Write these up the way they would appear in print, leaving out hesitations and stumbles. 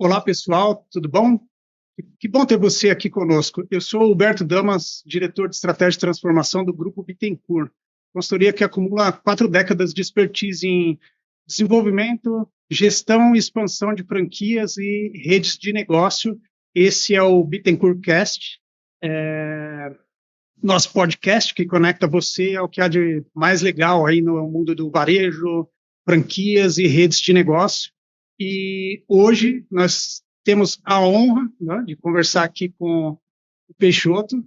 Olá, pessoal, tudo bom? Que bom ter você aqui conosco. Eu sou o Huberto Damas, diretor de estratégia de transformação do Grupo Bittencourt, consultoria que acumula 4 décadas de expertise em desenvolvimento, gestão e expansão de franquias e redes de negócio. Esse é o Bittencourt Cast, nosso podcast que conecta você ao que há de mais legal aí no mundo do varejo, franquias e redes de negócio. E hoje nós temos a honra, né, de conversar aqui com o Peixoto,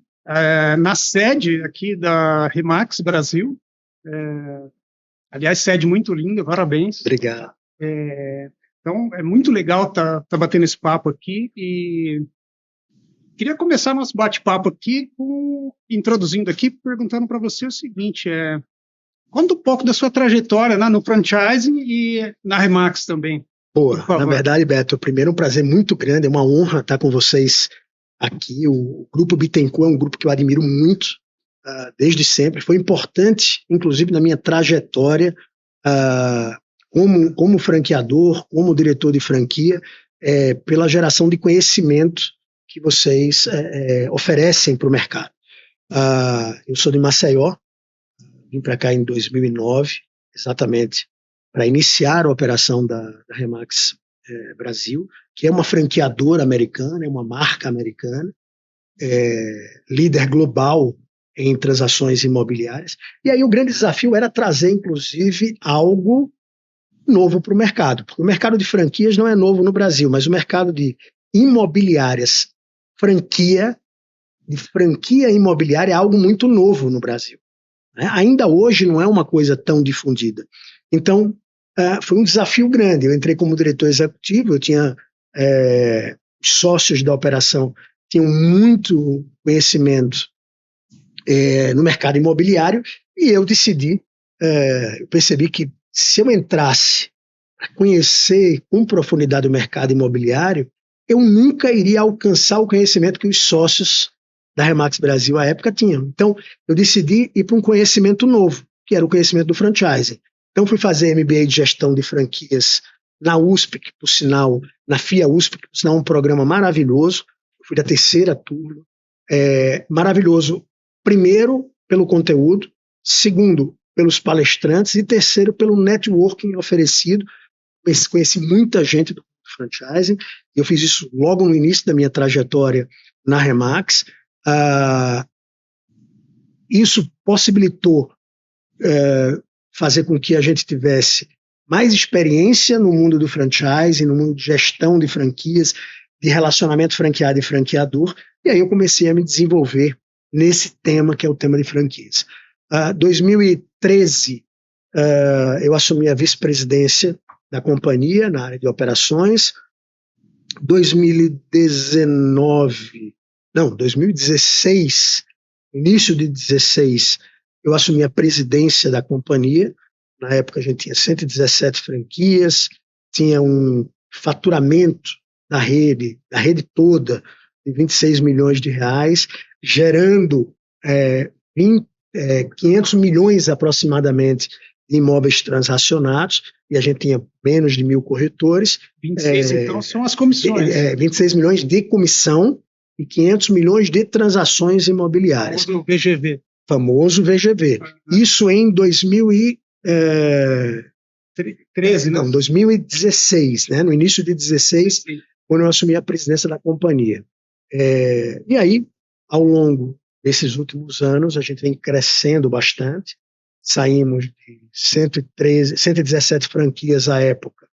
na sede aqui da Remax Brasil. Aliás, sede muito linda, parabéns. Obrigado. Então, é muito legal tá batendo esse papo aqui e queria começar nosso bate-papo aqui introduzindo aqui, perguntando para você o seguinte, conta um pouco da sua trajetória, né, no franchising e na Remax também. Boa, na verdade, Beto, primeiro um prazer muito grande, é uma honra estar com vocês aqui. O Grupo Bittencourt é um grupo que eu admiro muito, desde sempre. Foi importante, inclusive, na minha trajetória como franqueador, como diretor de franquia, pela geração de conhecimento que vocês oferecem para o mercado. Eu sou de Maceió, vim para cá em 2009, exatamente para iniciar a operação da Remax Brasil, que é uma franqueadora americana, é uma marca americana, líder global em transações imobiliárias. E aí o grande desafio era trazer, inclusive, algo novo para o mercado, porque o mercado de franquias não é novo no Brasil, mas o mercado de imobiliárias, de franquia imobiliária é algo muito novo no Brasil. Ainda hoje não é uma coisa tão difundida. Então, foi um desafio grande. Eu entrei como diretor executivo, eu tinha sócios da operação, tinham muito conhecimento no mercado imobiliário, e eu decidi, eu percebi que se eu entrasse a conhecer com profundidade o mercado imobiliário, eu nunca iria alcançar o conhecimento que os sócios da Remax Brasil à época tinham. Então, eu decidi ir para um conhecimento novo, que era o conhecimento do franchising. Então, fui fazer MBA de gestão de franquias na USP, que, por sinal, na FIA USP, que, por sinal, é um programa maravilhoso. Eu fui da 3ª turma. Maravilhoso, primeiro, pelo conteúdo, segundo, pelos palestrantes e terceiro, pelo networking oferecido. Conheci muita gente do franchising. Eu fiz isso logo no início da minha trajetória na Remax. Isso possibilitou fazer com que a gente tivesse mais experiência no mundo do franchising, no mundo de gestão de franquias, de relacionamento franqueado e franqueador, e aí eu comecei a me desenvolver nesse tema que é o tema de franquias. 2013, eu assumi a vice-presidência da companhia na área de operações. 2016, início de 2016, eu assumi a presidência da companhia. Na época a gente tinha 117 franquias, tinha um faturamento da rede toda de 26 milhões de reais, gerando 500 milhões aproximadamente de imóveis transacionados, e a gente tinha menos de 1.000 corretores. 26, então, são as comissões. 26 milhões de comissão e 500 milhões de transações imobiliárias. O VGV. Famoso VGV. Isso em 2013, não? 2016, né? No início de 2016, quando eu assumi a presidência da companhia. E aí, ao longo desses últimos anos, a gente vem crescendo bastante. Saímos de 117 franquias à época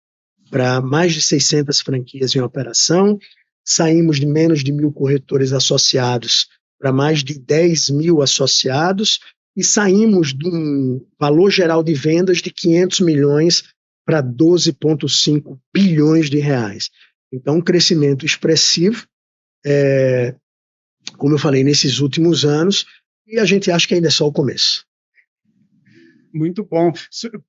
para mais de 600 franquias em operação. Saímos de menos de 1.000 corretores associados para mais de 10.000 associados, e saímos de um valor geral de vendas de 500 milhões para 12,5 bilhões de reais. Então, um crescimento expressivo, como eu falei, nesses últimos anos, e a gente acha que ainda é só o começo. Muito bom.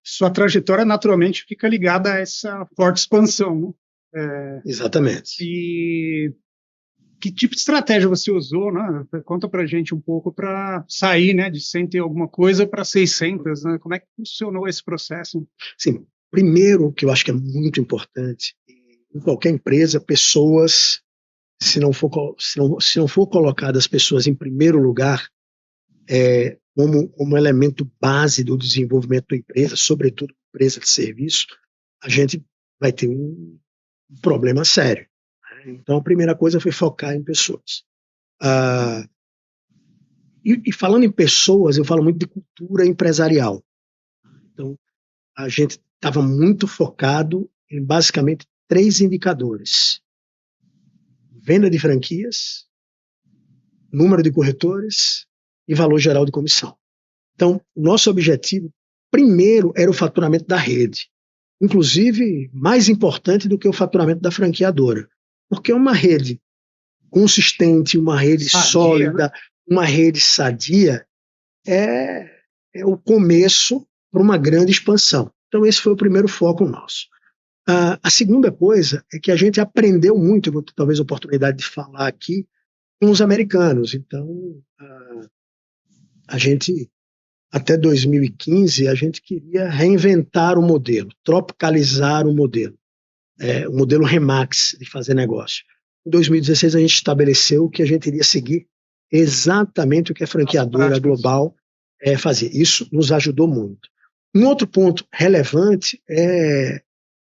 Sua trajetória, naturalmente, fica ligada a essa forte expansão, né? Exatamente. E que tipo de estratégia você usou, né? Conta pra gente um pouco para sair, né, de 100 e alguma coisa para 600, né? Como é que funcionou esse processo? Sim, primeiro, que eu acho que é muito importante, em qualquer empresa, pessoas, se não for colocadas pessoas em primeiro lugar, como elemento base do desenvolvimento da empresa, sobretudo empresa de serviço, a gente vai ter um problema sério. Então, a primeira coisa foi focar em pessoas. E falando em pessoas, eu falo muito de cultura empresarial. Então, a gente estava muito focado em basicamente 3 indicadores: venda de franquias, número de corretores e valor geral de comissão. Então, o nosso objetivo primeiro era o faturamento da rede, inclusive mais importante do que o faturamento da franqueadora, porque uma rede consistente, uma rede sólida, uma rede sadia é o começo para uma grande expansão. Então, esse foi o primeiro foco nosso. A segunda coisa é que a gente aprendeu muito, eu vou ter talvez a oportunidade de falar aqui, com os americanos. Então, a gente, até 2015, a gente queria reinventar o modelo, tropicalizar o modelo Remax de fazer negócio. Em 2016, a gente estabeleceu que a gente iria seguir exatamente o que a franqueadora global fazia. Isso nos ajudou muito. Um outro ponto relevante é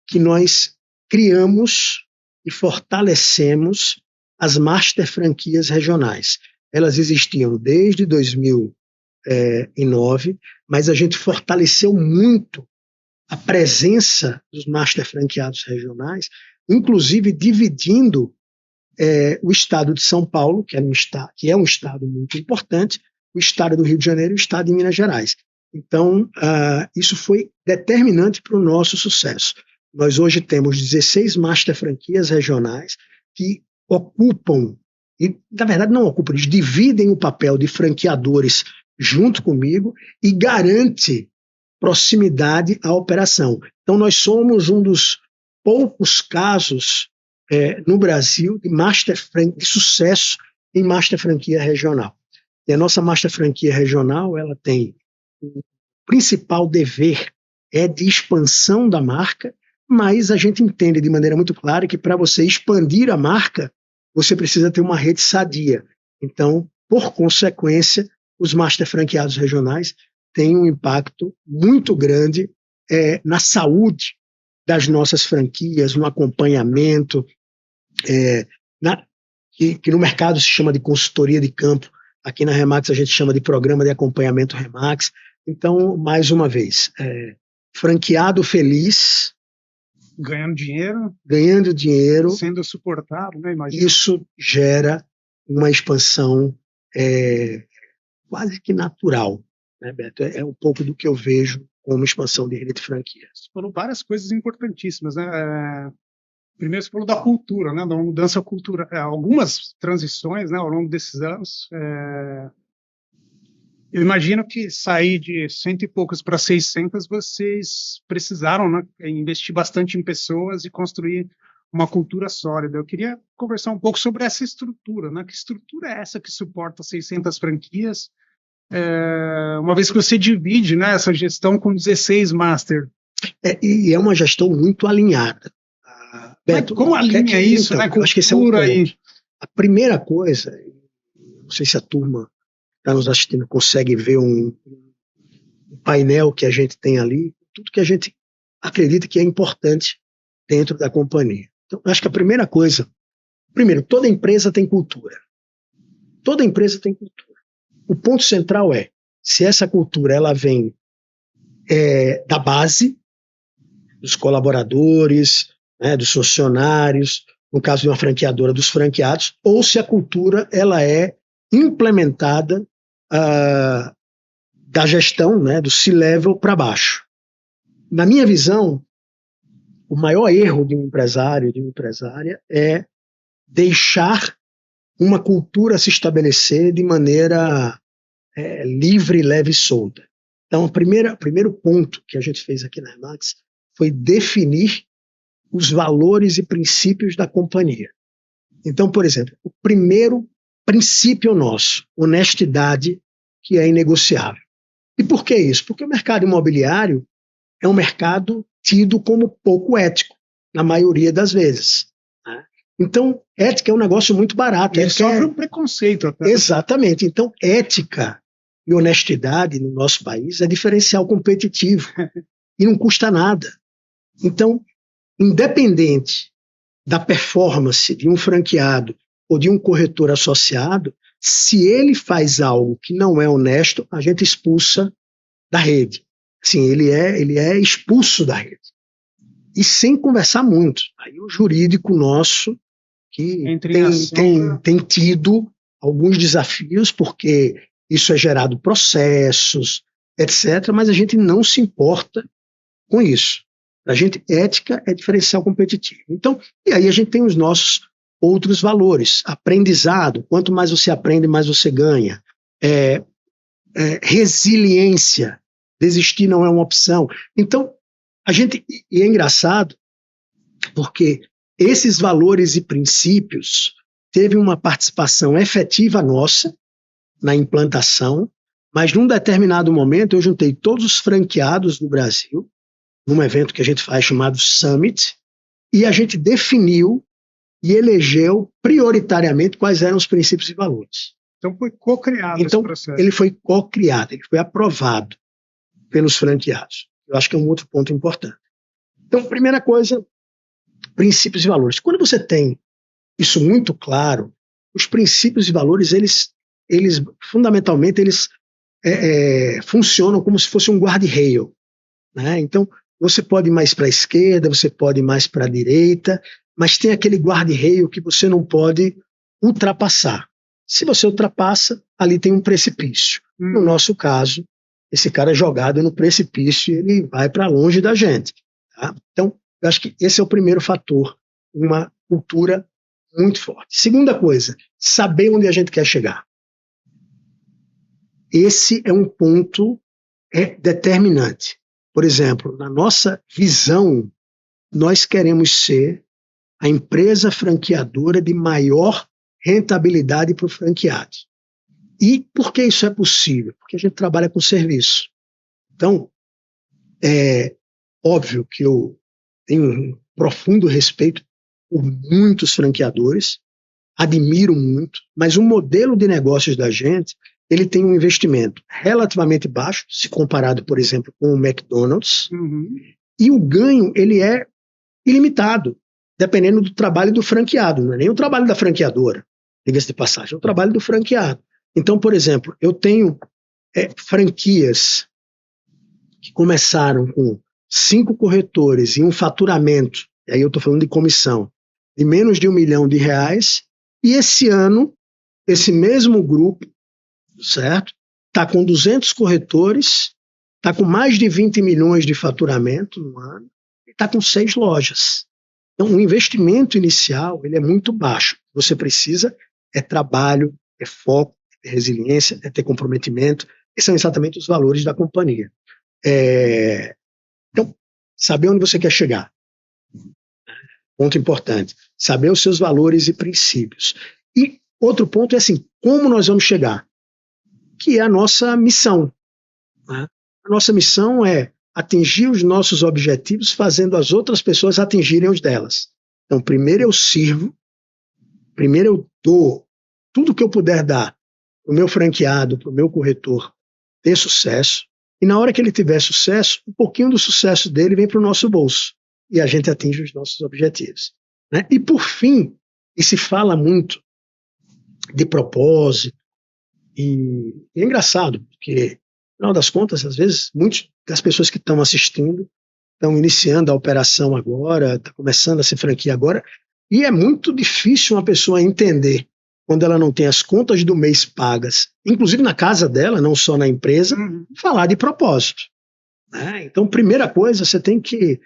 que nós criamos e fortalecemos as master franquias regionais. Elas existiam desde 2009, mas a gente fortaleceu muito a presença dos master franqueados regionais, inclusive dividindo o estado de São Paulo, que é um estado muito importante, o estado do Rio de Janeiro e o estado de Minas Gerais. Então, isso foi determinante para o nosso sucesso. Nós hoje temos 16 master franquias regionais que ocupam, e na verdade não ocupam, eles dividem o papel de franqueadores junto comigo e garante proximidade à operação. Então, nós somos um dos poucos casos no Brasil de sucesso em master franquia regional. E a nossa master franquia regional, ela tem o principal dever de expansão da marca, mas a gente entende de maneira muito clara que para você expandir a marca, você precisa ter uma rede sadia. Então, por consequência, os master franqueados regionais têm um impacto muito grande na saúde das nossas franquias, no acompanhamento, que no mercado se chama de consultoria de campo. Aqui na Remax a gente chama de programa de acompanhamento Remax. Então, mais uma vez, franqueado feliz, ganhando dinheiro, sendo suportado, né? Imagina. Isso gera uma expansão quase que natural, né, Beto? É um pouco do que eu vejo como expansão de rede de franquias. Você falou várias coisas importantíssimas, né? Primeiro, você falou da cultura, né? Da mudança cultural, algumas transições, né? Ao longo desses anos. Eu imagino que sair de 100 e poucas para 600, vocês precisaram, né, investir bastante em pessoas e construir uma cultura sólida. Eu queria conversar um pouco sobre essa estrutura, né? Que estrutura é essa que suporta 600 franquias? Uma vez que você divide, né, essa gestão com 16 master. E é uma gestão muito alinhada. Beto, como alinha isso, então, né? Eu acho que esse é um ponto. A primeira coisa, não sei se a turma está nos assistindo consegue ver um painel que a gente tem ali, tudo que a gente acredita que é importante dentro da companhia. Então, acho que a primeira coisa, primeiro, toda empresa tem cultura. Toda empresa tem cultura. O ponto central é, se essa cultura ela vem da base, dos colaboradores, né, dos funcionários, no caso de uma franqueadora, dos franqueados, ou se a cultura ela é implementada da gestão, né, do C-level para baixo. Na minha visão, o maior erro de um empresário, de uma empresária, é deixar uma cultura se estabelecer de maneira livre, leve e solta. Então, o primeiro ponto que a gente fez aqui na Remax foi definir os valores e princípios da companhia. Então, por exemplo, o primeiro princípio nosso, honestidade, que é inegociável. E por que isso? Porque o mercado imobiliário é um mercado tido como pouco ético. na maioria das vezes. Né? Então, ética é um negócio muito barato. Ele sofre um preconceito até. Exatamente. Então, ética e honestidade no nosso país é diferencial competitivo e não custa nada. Então, independente da performance de um franqueado ou de um corretor associado, se ele faz algo que não é honesto, a gente expulsa da rede. Assim, ele é expulso da rede. E sem conversar muito. Aí o jurídico nosso, que tem tido alguns desafios, porque isso é gerado processos, etc., mas a gente não se importa com isso. A gente, ética é diferencial competitivo. Então, e aí a gente tem os nossos outros valores. Aprendizado, quanto mais você aprende, mais você ganha. Resiliência, desistir não é uma opção. Então, e é engraçado, porque esses valores e princípios teve uma participação efetiva nossa na implantação, mas num determinado momento eu juntei todos os franqueados do Brasil, num evento que a gente faz chamado Summit, e a gente definiu e elegeu prioritariamente quais eram os princípios e valores. Então foi co-criado esse processo. Ele foi co-criado, ele foi aprovado pelos franqueados. Eu acho que é um outro ponto importante. Então, primeira coisa, princípios e valores. Quando você tem isso muito claro, os princípios e valores, eles fundamentalmente, funcionam como se fosse um guarda-rail. Né? Então, você pode ir mais para a esquerda, você pode ir mais para a direita, mas tem aquele guarda-rail que você não pode ultrapassar. Se você ultrapassa, ali tem um precipício. No nosso caso, esse cara é jogado no precipício e ele vai para longe da gente. Tá? Então, eu acho que esse é o primeiro fator, uma cultura muito forte. Segunda coisa, saber onde a gente quer chegar. Esse é um ponto determinante. Por exemplo, na nossa visão, nós queremos ser a empresa franqueadora de maior rentabilidade para o franqueado. E por que isso é possível? Porque a gente trabalha com serviço. Então, é óbvio que eu tenho um profundo respeito por muitos franqueadores, admiro muito, mas o modelo de negócios da gente, ele tem um investimento relativamente baixo, se comparado, por exemplo, com o McDonald's, e o ganho ele é ilimitado, dependendo do trabalho do franqueado, não é nem o trabalho da franqueadora, diga-se de passagem, é o trabalho do franqueado. Então, por exemplo, eu tenho franquias que começaram com 5 corretores e um faturamento, e aí eu estou falando de comissão, de menos de R$1 milhão, e esse ano, esse mesmo grupo, certo? Está com 200 corretores, está com mais de 20 milhões de faturamento no ano, e está com 6 lojas. Então, o investimento inicial ele é muito baixo. Você precisa trabalho, foco, resiliência, ter comprometimento. Esses são exatamente os valores da companhia. Então, saber onde você quer chegar. Ponto importante. Saber os seus valores e princípios. E outro ponto é assim, como nós vamos chegar? Que é a nossa missão. Né? A nossa missão é atingir os nossos objetivos fazendo as outras pessoas atingirem os delas. Então, primeiro eu sirvo, primeiro eu dou tudo que eu puder dar para o meu franqueado, para o meu corretor ter sucesso, e na hora que ele tiver sucesso, um pouquinho do sucesso dele vem para o nosso bolso, e a gente atinge os nossos objetivos. Né? E por fim, e se fala muito de propósito, e é engraçado, porque, no final das contas, às vezes, muitas das pessoas que estão assistindo estão iniciando a operação agora, está começando a se franquear agora, e é muito difícil uma pessoa entender quando ela não tem as contas do mês pagas, inclusive na casa dela, não só na empresa, falar de propósito. Né? Então, primeira coisa, você tem que...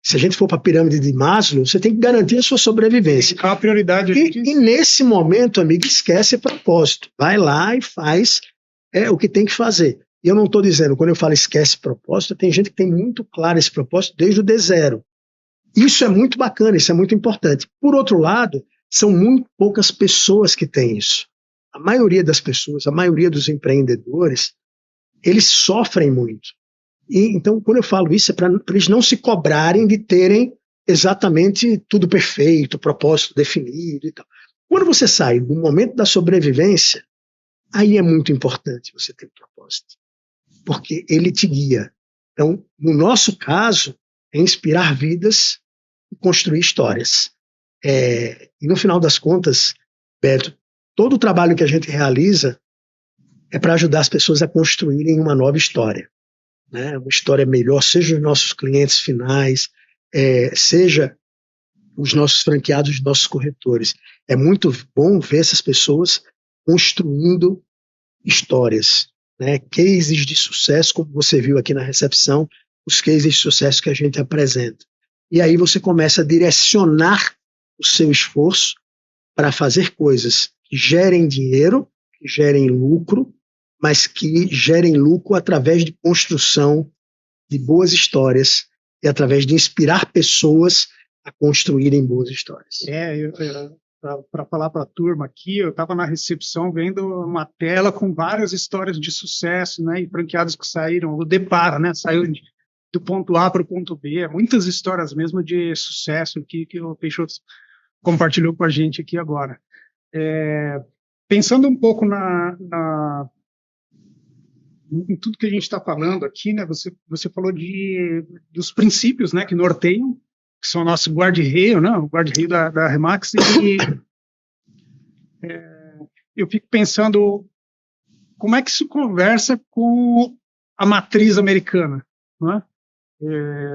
se a gente for para a pirâmide de Maslow, você tem que garantir a sua sobrevivência. A prioridade e nesse momento, amigo, esquece propósito. Vai lá e faz o que tem que fazer. E eu não estou dizendo, quando eu falo esquece propósito, tem gente que tem muito claro esse propósito desde o D0. Isso é muito bacana, isso é muito importante. Por outro lado, são muito poucas pessoas que têm isso. A maioria das pessoas, a maioria dos empreendedores, eles sofrem muito. E, então, quando eu falo isso, é para eles não se cobrarem de terem exatamente tudo perfeito, propósito definido e tal. Quando você sai do momento da sobrevivência, aí é muito importante você ter um propósito, porque ele te guia. Então, no nosso caso, é inspirar vidas e construir histórias. E no final das contas, Beto, todo o trabalho que a gente realiza é para ajudar as pessoas a construírem uma nova história, né? Uma história melhor, seja os nossos clientes finais, seja os nossos franqueados, os nossos corretores. É muito bom ver essas pessoas construindo histórias, né? Cases de sucesso, como você viu aqui na recepção, os cases de sucesso que a gente apresenta. E aí você começa a direcionar o seu esforço para fazer coisas que gerem dinheiro, que gerem lucro, mas que gerem lucro através de construção de boas histórias e através de inspirar pessoas a construírem boas histórias. Para falar para a turma aqui, eu estava na recepção vendo uma tela com várias histórias de sucesso, né, e franqueados que saíram, o Depara, né, saiu do ponto A para o ponto B, muitas histórias mesmo de sucesso que o Peixoto compartilhou com a gente aqui agora. Pensando um pouco em tudo que a gente está falando aqui, né, você falou dos princípios, né, que norteiam, que são o nosso guarda-reio, né, o guarda-reio da Remax, e eu fico pensando como é que isso conversa com a matriz americana, né?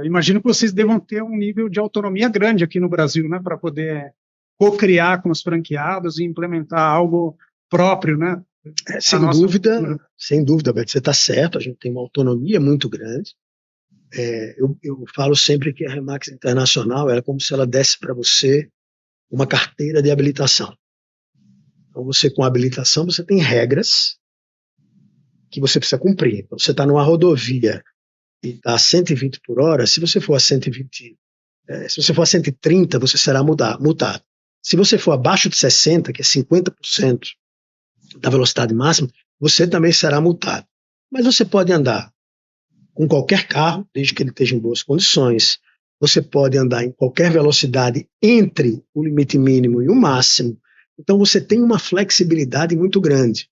Imagino que vocês devam ter um nível de autonomia grande aqui no Brasil, né, para poder co-criar com os franqueados e implementar algo próprio, né? Sem dúvida, Beto, você está certo, a gente tem uma autonomia muito grande. Eu falo sempre que a Remax Internacional é como se ela desse para você uma carteira de habilitação. Então, você com a habilitação, você tem regras que você precisa cumprir. Então, você está numa rodovia e está a 120 por hora, se você for a 120, se você for a 130, você será multado. Se você for abaixo de 60, que é 50% da velocidade máxima, você também será multado. Mas você pode andar com qualquer carro, desde que ele esteja em boas condições. Você pode andar em qualquer velocidade entre o limite mínimo e o máximo. Então você tem uma flexibilidade muito grande.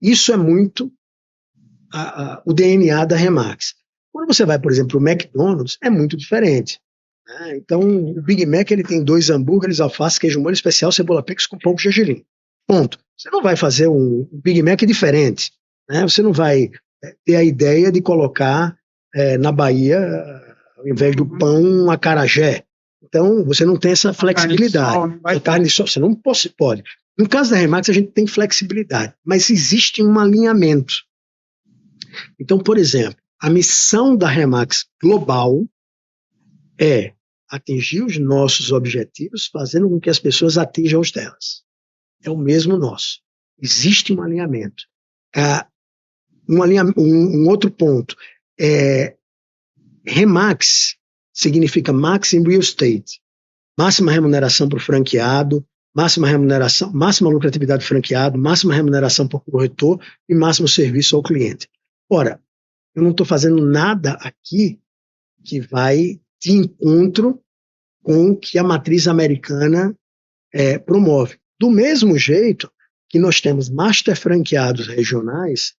Isso é muito o DNA da Remax. Quando você vai, por exemplo, para o McDonald's, é muito diferente. Né? Então o Big Mac ele tem 2 hambúrgueres, alface, queijo molho especial, cebola picles com pão de gergelim. Ponto. Você não vai fazer um Big Mac diferente. Né? Você não vai ter a ideia de colocar na Bahia, ao invés do pão, um acarajé. Então, você não tem essa flexibilidade. Carne de sol, você não pode. No caso da Remax, a gente tem flexibilidade, mas existe um alinhamento. Então, por exemplo, a missão da Remax global é atingir os nossos objetivos, fazendo com que as pessoas atinjam os delas. É o mesmo nosso. Existe um alinhamento. Um outro ponto. Remax significa Max in Real Estate. Máxima remuneração para o franqueado, máxima lucratividade do franqueado, máxima remuneração para o corretor e máximo serviço ao cliente. Ora, eu não estou fazendo nada aqui que vai de encontro com o que a matriz americana promove. Do mesmo jeito que nós temos master franqueados regionais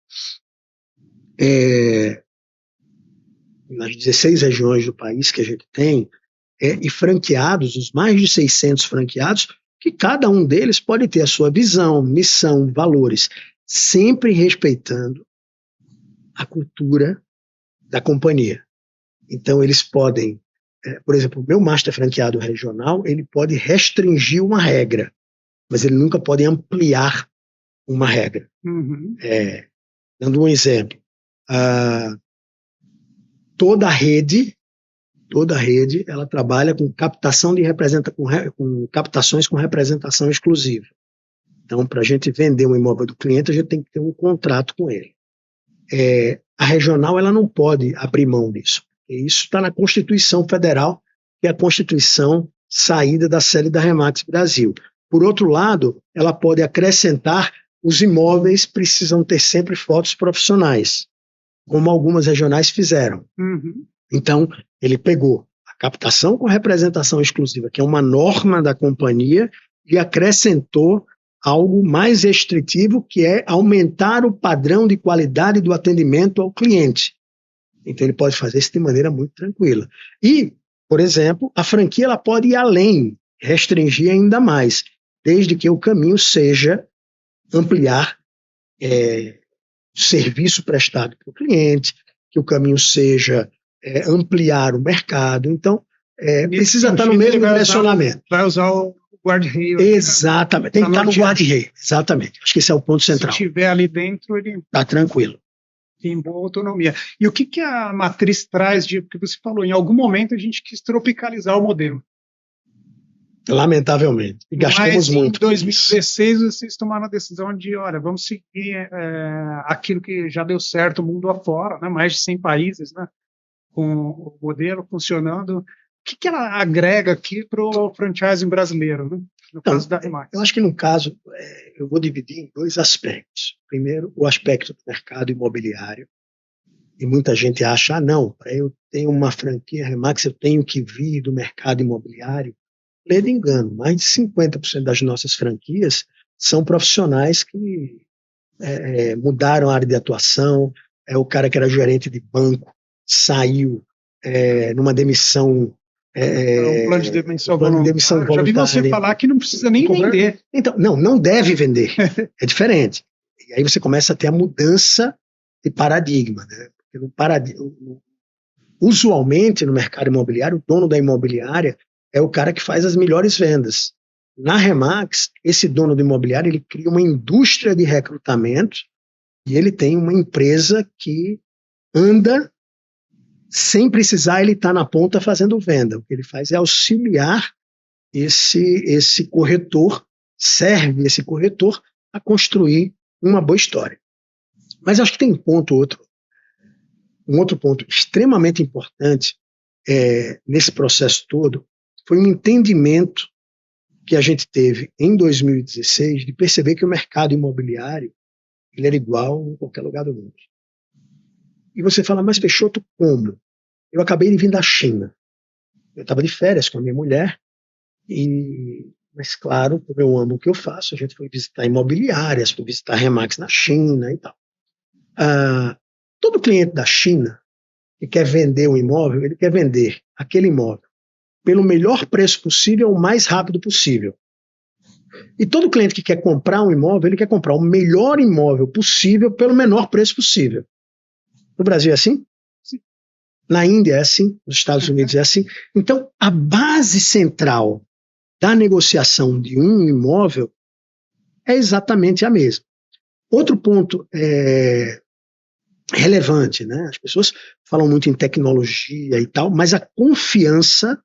nas 16 regiões do país que a gente tem, e franqueados, os mais de 600 franqueados, que cada um deles pode ter a sua visão, missão, valores, sempre respeitando a cultura da companhia. Então eles podem, por exemplo, o meu master franqueado regional, ele pode restringir uma regra, mas ele nunca pode ampliar uma regra. Uhum. Dando um exemplo, toda a rede, ela trabalha com captação com captações com representação exclusiva. Então, para a gente vender um imóvel do cliente, a gente tem que ter um contrato com ele. A regional, ela não pode abrir mão disso. Isso está na Constituição Federal, que é a Constituição saída da sede da Remax Brasil. Por outro lado, ela pode acrescentar: os imóveis precisam ter sempre fotos profissionais. como algumas regionais fizeram. Uhum. Então, ele pegou a captação com representação exclusiva, que é uma norma da companhia, e acrescentou algo mais restritivo, que é aumentar o padrão de qualidade do atendimento ao cliente. Então, ele pode fazer isso de maneira muito tranquila. E, por exemplo, a franquia ela pode ir além, restringir ainda mais, desde que o caminho seja ampliar o serviço prestado para o cliente, que o caminho seja ampliar o mercado. Então, precisa estar no mesmo direcionamento. Vai usar o guarda-reio. Exatamente, tem que estar no guarda-reio. Exatamente, acho que esse é o ponto central. Se estiver ali dentro, ele está tranquilo. Tem boa autonomia. E o que a matriz traz de... Porque você falou, em algum momento a gente quis tropicalizar o modelo. Lamentavelmente. E gastamos muito. Em 2016 vocês tomaram a decisão de, olha, vamos seguir aquilo que já deu certo o mundo afora, né? Mais de 100 países, né? Com o modelo funcionando. O que ela agrega aqui para o franchising brasileiro, né? No caso da Remax? Eu acho que no caso, eu vou dividir em dois aspectos. Primeiro, o aspecto do mercado imobiliário. E muita gente acha, não, para eu ter uma franquia Remax, eu tenho que vir do mercado imobiliário. Ledo engano, mais de 50% das nossas franquias são profissionais que mudaram a área de atuação. O cara que era gerente de banco saiu numa demissão. Um plano de demissão voluntária. Já vi você falar que não precisa nem vender. Então, não deve vender. É diferente. E aí você começa a ter a mudança de paradigma, né? Porque usualmente no mercado imobiliário, o dono da imobiliária é o cara que faz as melhores vendas. Na Remax, esse dono do imobiliário ele cria uma indústria de recrutamento e ele tem uma empresa que anda sem precisar ele estar na ponta fazendo venda. O que ele faz é auxiliar esse corretor, serve esse corretor a construir uma boa história. Mas acho que tem um outro ponto extremamente importante nesse processo todo, foi um entendimento que a gente teve em 2016 de perceber que o mercado imobiliário ele era igual em qualquer lugar do mundo. E você fala, mas Peixoto, como? Eu acabei de vir da China. Eu estava de férias com a minha mulher, mas claro, como eu amo o que eu faço, a gente foi visitar imobiliárias, foi visitar Remax na China e tal. Todo cliente da China que quer vender um imóvel, ele quer vender aquele imóvel pelo melhor preço possível, o mais rápido possível. E todo cliente que quer comprar um imóvel, ele quer comprar o melhor imóvel possível pelo menor preço possível. No Brasil é assim? Sim. Na Índia é assim, nos Estados Unidos é assim. Então, a base central da negociação de um imóvel é exatamente a mesma. Outro ponto relevante, né? As pessoas falam muito em tecnologia e tal, mas a confiança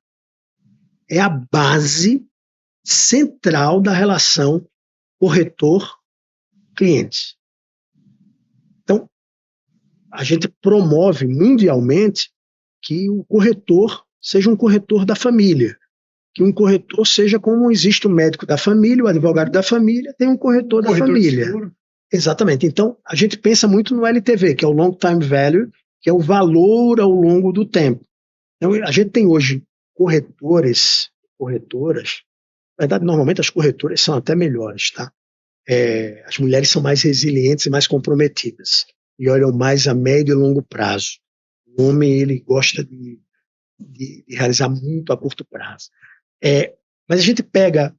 é a base central da relação corretor-cliente. Então, a gente promove mundialmente que o corretor seja um corretor da família, que um corretor seja como existe o médico da família, o advogado da família, tem um corretor da família. Seguro. Exatamente. Então, a gente pensa muito no LTV, que é o Long Time Value, que é o valor ao longo do tempo. Então, a gente tem hoje corretoras. Na verdade, normalmente as corretoras são até melhores, tá? As mulheres são mais resilientes e mais comprometidas e olham mais a médio e longo prazo. O homem, ele gosta de realizar muito a curto prazo. Mas a gente pega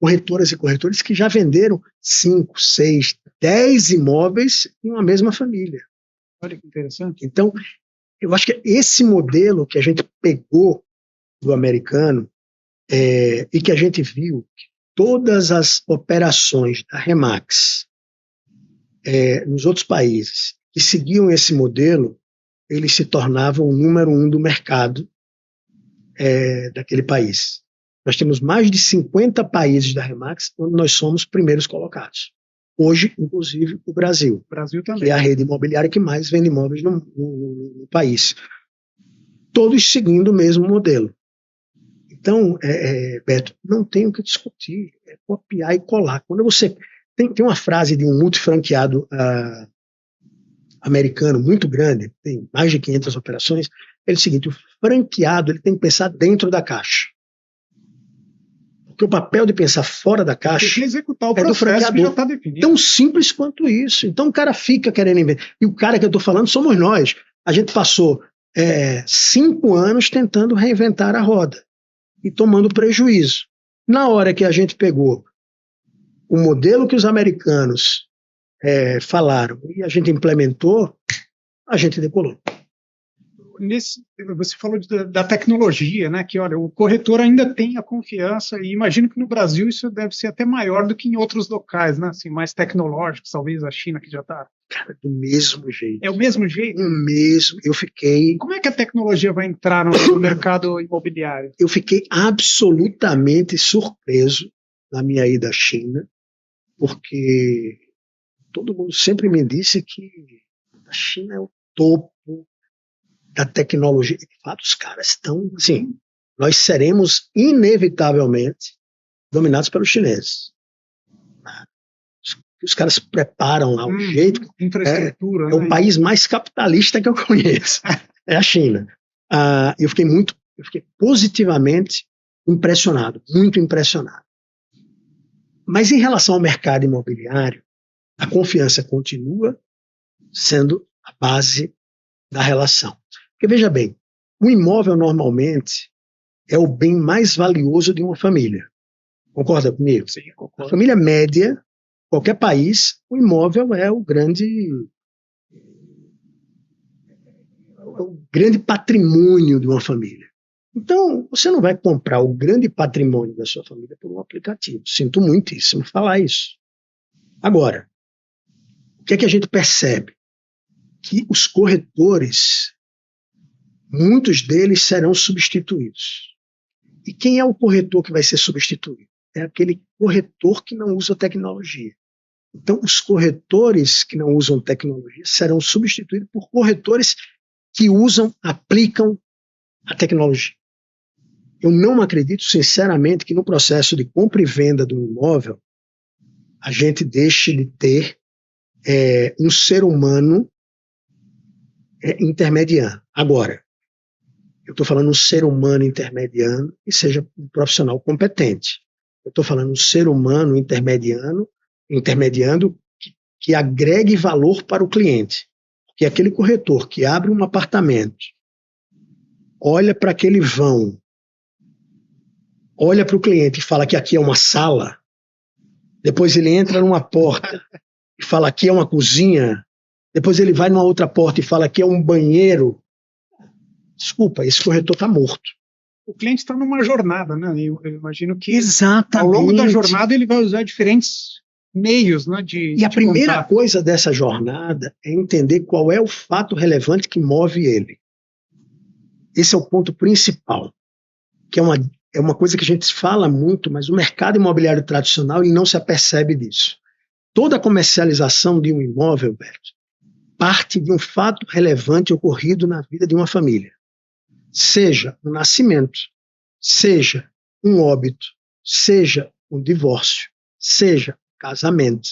corretoras e corretores que já venderam 5, 6, 10 imóveis em uma mesma família. Olha que interessante. Então, eu acho que esse modelo que a gente pegou do americano e que a gente viu que todas as operações da Remax nos outros países que seguiam esse modelo, eles se tornavam o número 1 do mercado daquele país. Nós temos mais de 50 países da Remax onde nós somos primeiros colocados. Hoje, inclusive, o Brasil. Brasil também. Que é a rede imobiliária que mais vende imóveis no país. Todos seguindo o mesmo modelo. Então, Beto, não tem o que discutir, é copiar e colar. Quando você tem uma frase de um multifranqueado americano muito grande, tem mais de 500 operações, é o seguinte: o franqueado ele tem que pensar dentro da caixa. Porque o papel de pensar fora da caixa tem que executar o é do processo que já franqueador. está definido. Tão simples quanto isso. Então o cara fica querendo inventar. E o cara que eu estou falando somos nós. A gente passou 5 anos tentando reinventar a roda e tomando prejuízo. Na hora que a gente pegou o modelo que os americanos falaram e a gente implementou, a gente decolou. Você falou da tecnologia, né? Que olha, o corretor ainda tem a confiança, e imagino que no Brasil isso deve ser até maior do que em outros locais, né? Assim, mais tecnológicos, talvez a China, que já está. Cara, do mesmo jeito. É o mesmo jeito? O mesmo. Eu fiquei. Como é que a tecnologia vai entrar no mercado imobiliário? Eu fiquei absolutamente surpreso na minha ida à China, porque todo mundo sempre me disse que a China é o topo da tecnologia. De fato, os caras estão, assim, nós seremos inevitavelmente dominados pelos chineses. Os caras se preparam lá, o jeito. Infraestrutura, é o país mais capitalista que eu conheço. É a China. Eu fiquei positivamente impressionado, muito impressionado. Mas em relação ao mercado imobiliário, a confiança continua sendo a base da relação. Porque, veja bem, o imóvel normalmente é o bem mais valioso de uma família. Concorda comigo? Sim, concordo. A família média, qualquer país, o imóvel é o grande patrimônio de uma família. Então, você não vai comprar o grande patrimônio da sua família por um aplicativo. Sinto muitíssimo falar isso. Agora, o que é que a gente percebe? Que os corretores, muitos deles serão substituídos. E quem é o corretor que vai ser substituído? É aquele corretor que não usa tecnologia. Então, os corretores que não usam tecnologia serão substituídos por corretores que aplicam a tecnologia. Eu não acredito, sinceramente, que no processo de compra e venda do imóvel a gente deixe de ter um ser humano intermediando. Agora, eu estou falando um ser humano intermediando e seja um profissional competente. Eu estou falando um ser humano intermediando que agregue valor para o cliente. Porque aquele corretor que abre um apartamento, olha para aquele vão, olha para o cliente e fala que aqui é uma sala, depois ele entra numa porta e fala aqui é uma cozinha, depois ele vai numa outra porta e fala aqui é um banheiro. Desculpa, esse corretor está morto. O cliente está numa jornada, né? Eu imagino que exatamente, ao longo da jornada ele vai usar diferentes meios, né, e a primeira coisa dessa jornada é entender qual é o fato relevante que move ele. Esse é o ponto principal, que é uma coisa que a gente fala muito, mas o mercado imobiliário tradicional ele não se apercebe disso. Toda a comercialização de um imóvel, Berto, parte de um fato relevante ocorrido na vida de uma família. Seja um nascimento, seja um óbito, seja um divórcio, seja um casamento,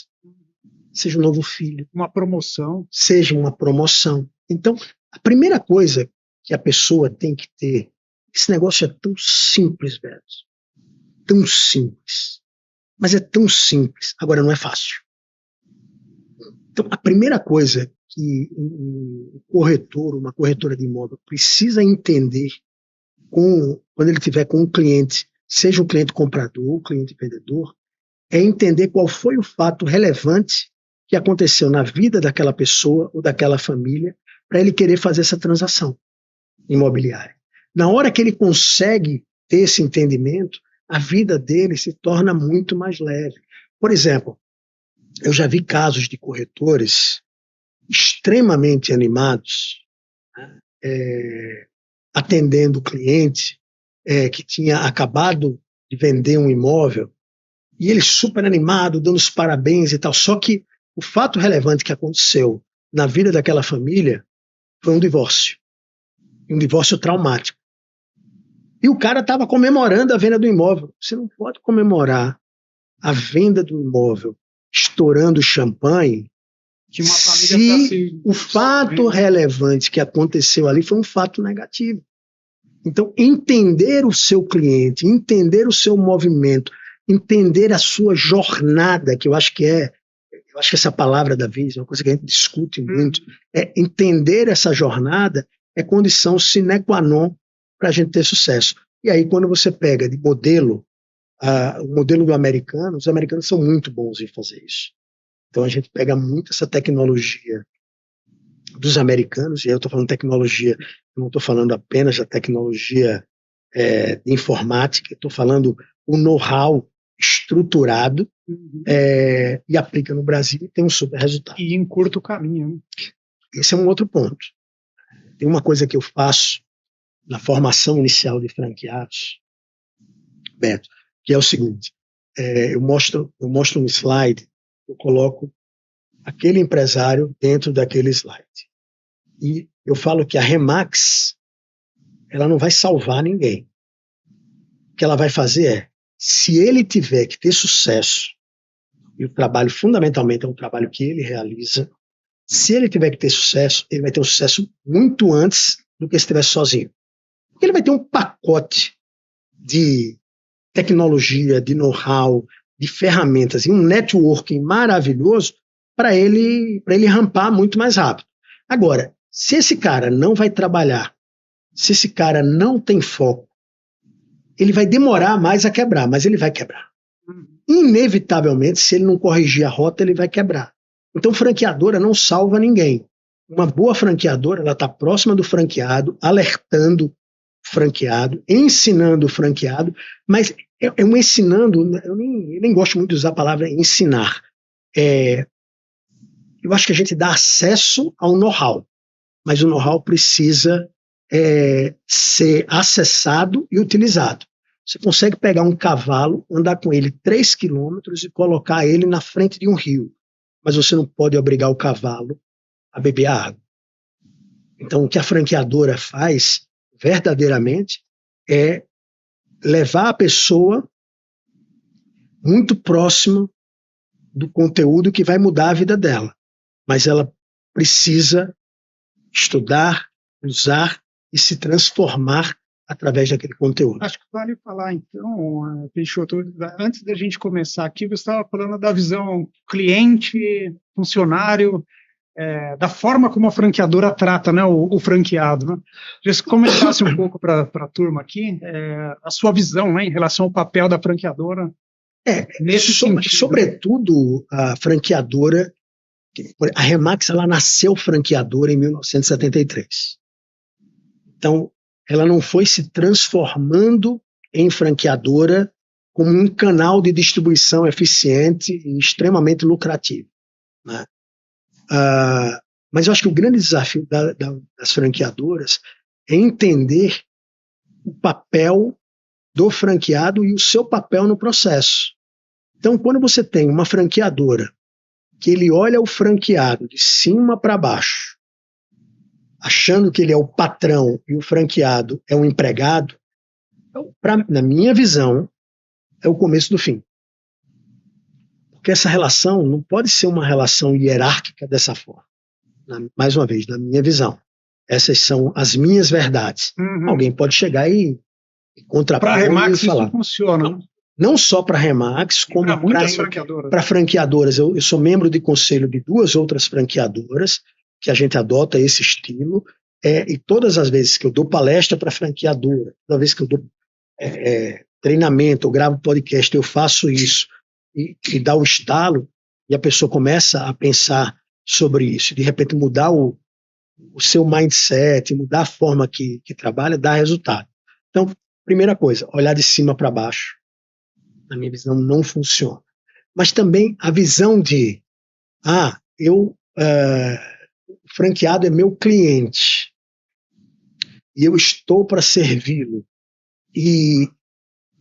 seja um novo filho, uma promoção, seja uma promoção. Então, a primeira coisa que a pessoa tem que ter, esse negócio é tão simples, Beto, tão simples, mas é tão simples, agora não é fácil. Então, a primeira coisa que um corretor, uma corretora de imóvel precisa entender quando ele estiver com um cliente, seja um cliente comprador ou um cliente vendedor, é entender qual foi o fato relevante que aconteceu na vida daquela pessoa ou daquela família para ele querer fazer essa transação imobiliária. Na hora que ele consegue ter esse entendimento, a vida dele se torna muito mais leve. Por exemplo, eu já vi casos de corretores extremamente animados, atendendo o cliente que tinha acabado de vender um imóvel, e ele super animado, dando os parabéns e tal. Só que o fato relevante que aconteceu na vida daquela família foi um divórcio traumático. E o cara estava comemorando a venda do imóvel. Você não pode comemorar a venda do imóvel estourando champanhe, Tinha uma família pra se o fato relevante que aconteceu ali foi um fato negativo. Então, entender o seu cliente, entender o seu movimento, entender a sua jornada, que eu acho que essa palavra da vez é uma coisa que a gente discute muito, é entender essa jornada é condição sine qua non para a gente ter sucesso. E aí, quando você pega de modelo, o modelo do americano, os americanos são muito bons em fazer isso. Então, a gente pega muito essa tecnologia dos americanos, e aí eu estou falando tecnologia, eu não estou falando apenas da tecnologia de informática, estou falando o know-how estruturado, e aplica no Brasil e tem um super resultado. E encurta o caminho. Né? Esse é um outro ponto. Tem uma coisa que eu faço na formação inicial de franqueados, Beto, que é o seguinte, eu mostro um slide, eu coloco aquele empresário dentro daquele slide. E eu falo que a Remax, ela não vai salvar ninguém. O que ela vai fazer é, se ele tiver que ter sucesso, e o trabalho fundamentalmente é um trabalho que ele realiza, se ele tiver que ter sucesso, ele vai ter um sucesso muito antes do que se estivesse sozinho. Porque ele vai ter um pacote de tecnologia, de know-how, de ferramentas e um networking maravilhoso para ele rampar muito mais rápido. Agora, se esse cara não vai trabalhar, se esse cara não tem foco, ele vai demorar mais a quebrar, mas ele vai quebrar. Inevitavelmente, se ele não corrigir a rota, ele vai quebrar. Então, franqueadora não salva ninguém. Uma boa franqueadora, ela está próxima do franqueado, alertando o franqueado, ensinando o franqueado, mas é um ensinando, eu nem gosto muito de usar a palavra ensinar. Eu acho que a gente dá acesso ao know-how, mas o know-how precisa ser acessado e utilizado. Você consegue pegar um cavalo, andar com ele 3 quilômetros e colocar ele na frente de um rio, mas você não pode obrigar o cavalo a beber a água. Então, o que a franqueadora faz, verdadeiramente, é levar a pessoa muito próximo do conteúdo que vai mudar a vida dela. Mas ela precisa estudar, usar e se transformar através daquele conteúdo. Acho que vale falar, então, Peixoto, antes da gente começar aqui, você estava falando da visão cliente, funcionário, da forma como a franqueadora trata, né, o franqueado. Né? Se comentasse um pouco para a turma aqui, a sua visão, né, em relação ao papel da franqueadora. Nesse sentido. Sobretudo a franqueadora, a Remax, ela nasceu franqueadora em 1973. Então, ela não foi se transformando em franqueadora como um canal de distribuição eficiente e extremamente lucrativo. Né? Mas eu acho que o grande desafio das franqueadoras é entender o papel do franqueado e o seu papel no processo. Então, quando você tem uma franqueadora que ele olha o franqueado de cima para baixo, achando que ele é o patrão e o franqueado é o empregado, na minha visão, é o começo do fim. Porque essa relação não pode ser uma relação hierárquica dessa forma. Mais uma vez, na minha visão. Essas são as minhas verdades. Alguém pode chegar e contrapor e falar. Para Remax isso funciona. Não só para Remax, como para franqueadoras. Eu sou membro de conselho de 2 outras franqueadoras, que a gente adota esse estilo, e todas as vezes que eu dou palestra para franqueadora, toda vez que eu dou treinamento, eu gravo podcast, eu faço isso, e dá o estalo, e a pessoa começa a pensar sobre isso, de repente mudar o seu mindset, mudar a forma que trabalha, dá resultado. Então, primeira coisa, olhar de cima para baixo, na minha visão, não funciona. Mas também a visão de, o franqueado é meu cliente e eu estou para servi-lo e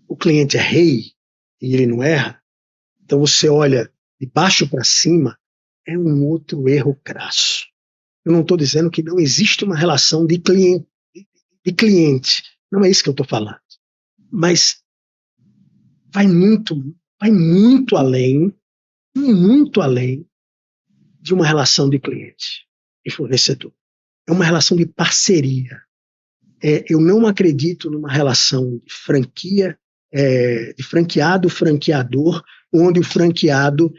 o cliente é rei e ele não erra, então você olha de baixo para cima, é um outro erro crasso. Eu não estou dizendo que não existe uma relação de cliente, não é isso que eu estou falando, mas vai muito além de uma relação de cliente e fornecedor. É uma relação de parceria. Eu não acredito numa relação de franquia, de franqueado-franqueador, onde o franqueado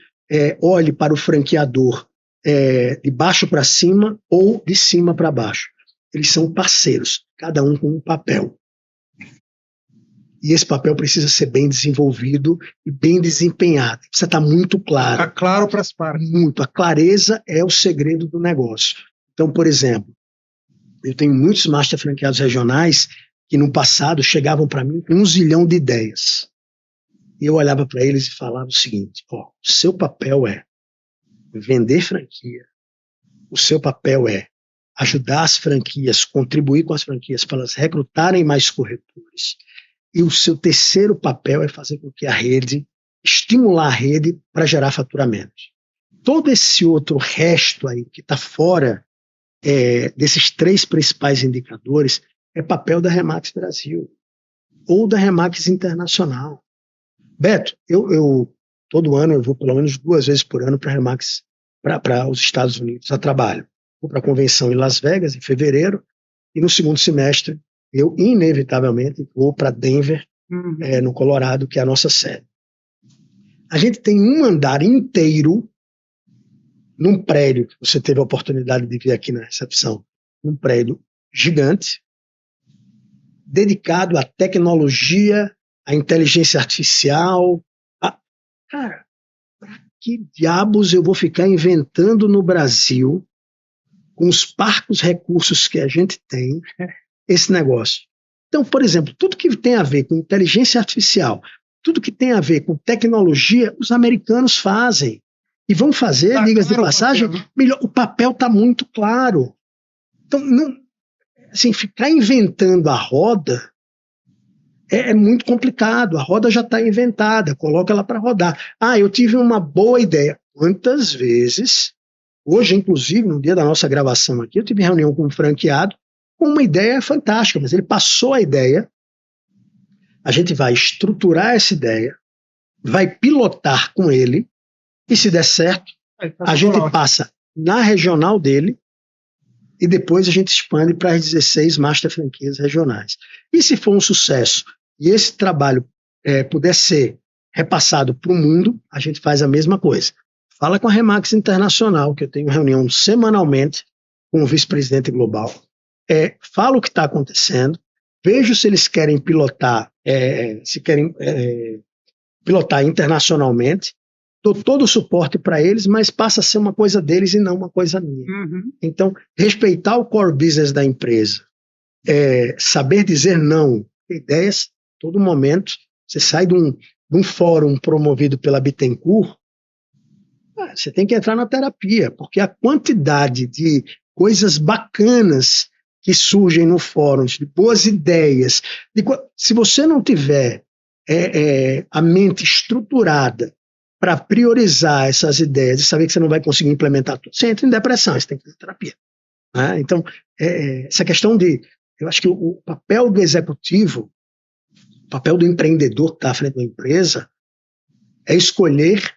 olhe para o franqueador de baixo para cima ou de cima para baixo. Eles são parceiros, cada um com um papel. E esse papel precisa ser bem desenvolvido e bem desempenhado. Precisa estar muito claro. Está claro para as partes. Muito. A clareza é o segredo do negócio. Então, por exemplo, eu tenho muitos master franqueados regionais que no passado chegavam para mim com 1 zilhão de ideias. E eu olhava para eles e falava o seguinte: o seu papel é vender franquia, o seu papel é ajudar as franquias, contribuir com as franquias para elas recrutarem mais corretores. E o seu terceiro papel é fazer com que a rede, estimular a rede para gerar faturamento. Todo esse outro resto aí que está fora desses 3 principais indicadores é papel da Remax Brasil ou da Remax Internacional. Beto, eu todo ano eu vou pelo menos 2 vezes por ano para a Remax, para os Estados Unidos a trabalho. Vou para a convenção em Las Vegas em fevereiro e no segundo semestre eu inevitavelmente vou para Denver, no Colorado, que é a nossa sede. A gente tem um andar inteiro num prédio, que você teve a oportunidade de ver aqui na recepção, um prédio gigante, dedicado à tecnologia, à inteligência artificial. Cara, para que diabos eu vou ficar inventando no Brasil, com os parcos recursos que a gente tem, esse negócio? Então, por exemplo, tudo que tem a ver com inteligência artificial, tudo que tem a ver com tecnologia, os americanos fazem. E vão fazer, diga-se de passagem, melhor. O papel está muito claro. Então, não, assim, ficar inventando a roda é muito complicado. A roda já está inventada, coloca ela para rodar. Eu tive uma boa ideia. Quantas vezes, hoje, inclusive, no dia da nossa gravação aqui, eu tive reunião com um franqueado com uma ideia fantástica, mas ele passou a ideia, a gente vai estruturar essa ideia, vai pilotar com ele, e se der certo, a gente passa na regional dele e depois a gente expande para as 16 master franquias regionais. E se for um sucesso e esse trabalho puder ser repassado para o mundo, a gente faz a mesma coisa. Fala com a Remax Internacional, que eu tenho reunião semanalmente com o vice-presidente global. Fala o que está acontecendo, vejo se eles querem pilotar, pilotar internacionalmente, dou todo o suporte para eles, mas passa a ser uma coisa deles e não uma coisa minha. Então, respeitar o core business da empresa, saber dizer não, ideias, todo momento, você sai de um fórum promovido pela Bittencourt, você tem que entrar na terapia, porque a quantidade de coisas bacanas que surgem no fórum, de boas ideias, se você não tiver a mente estruturada para priorizar essas ideias e saber que você não vai conseguir implementar tudo, você entra em depressão, você tem que fazer terapia. Então, essa questão eu acho que o papel do executivo, o papel do empreendedor que está à frente da empresa, é escolher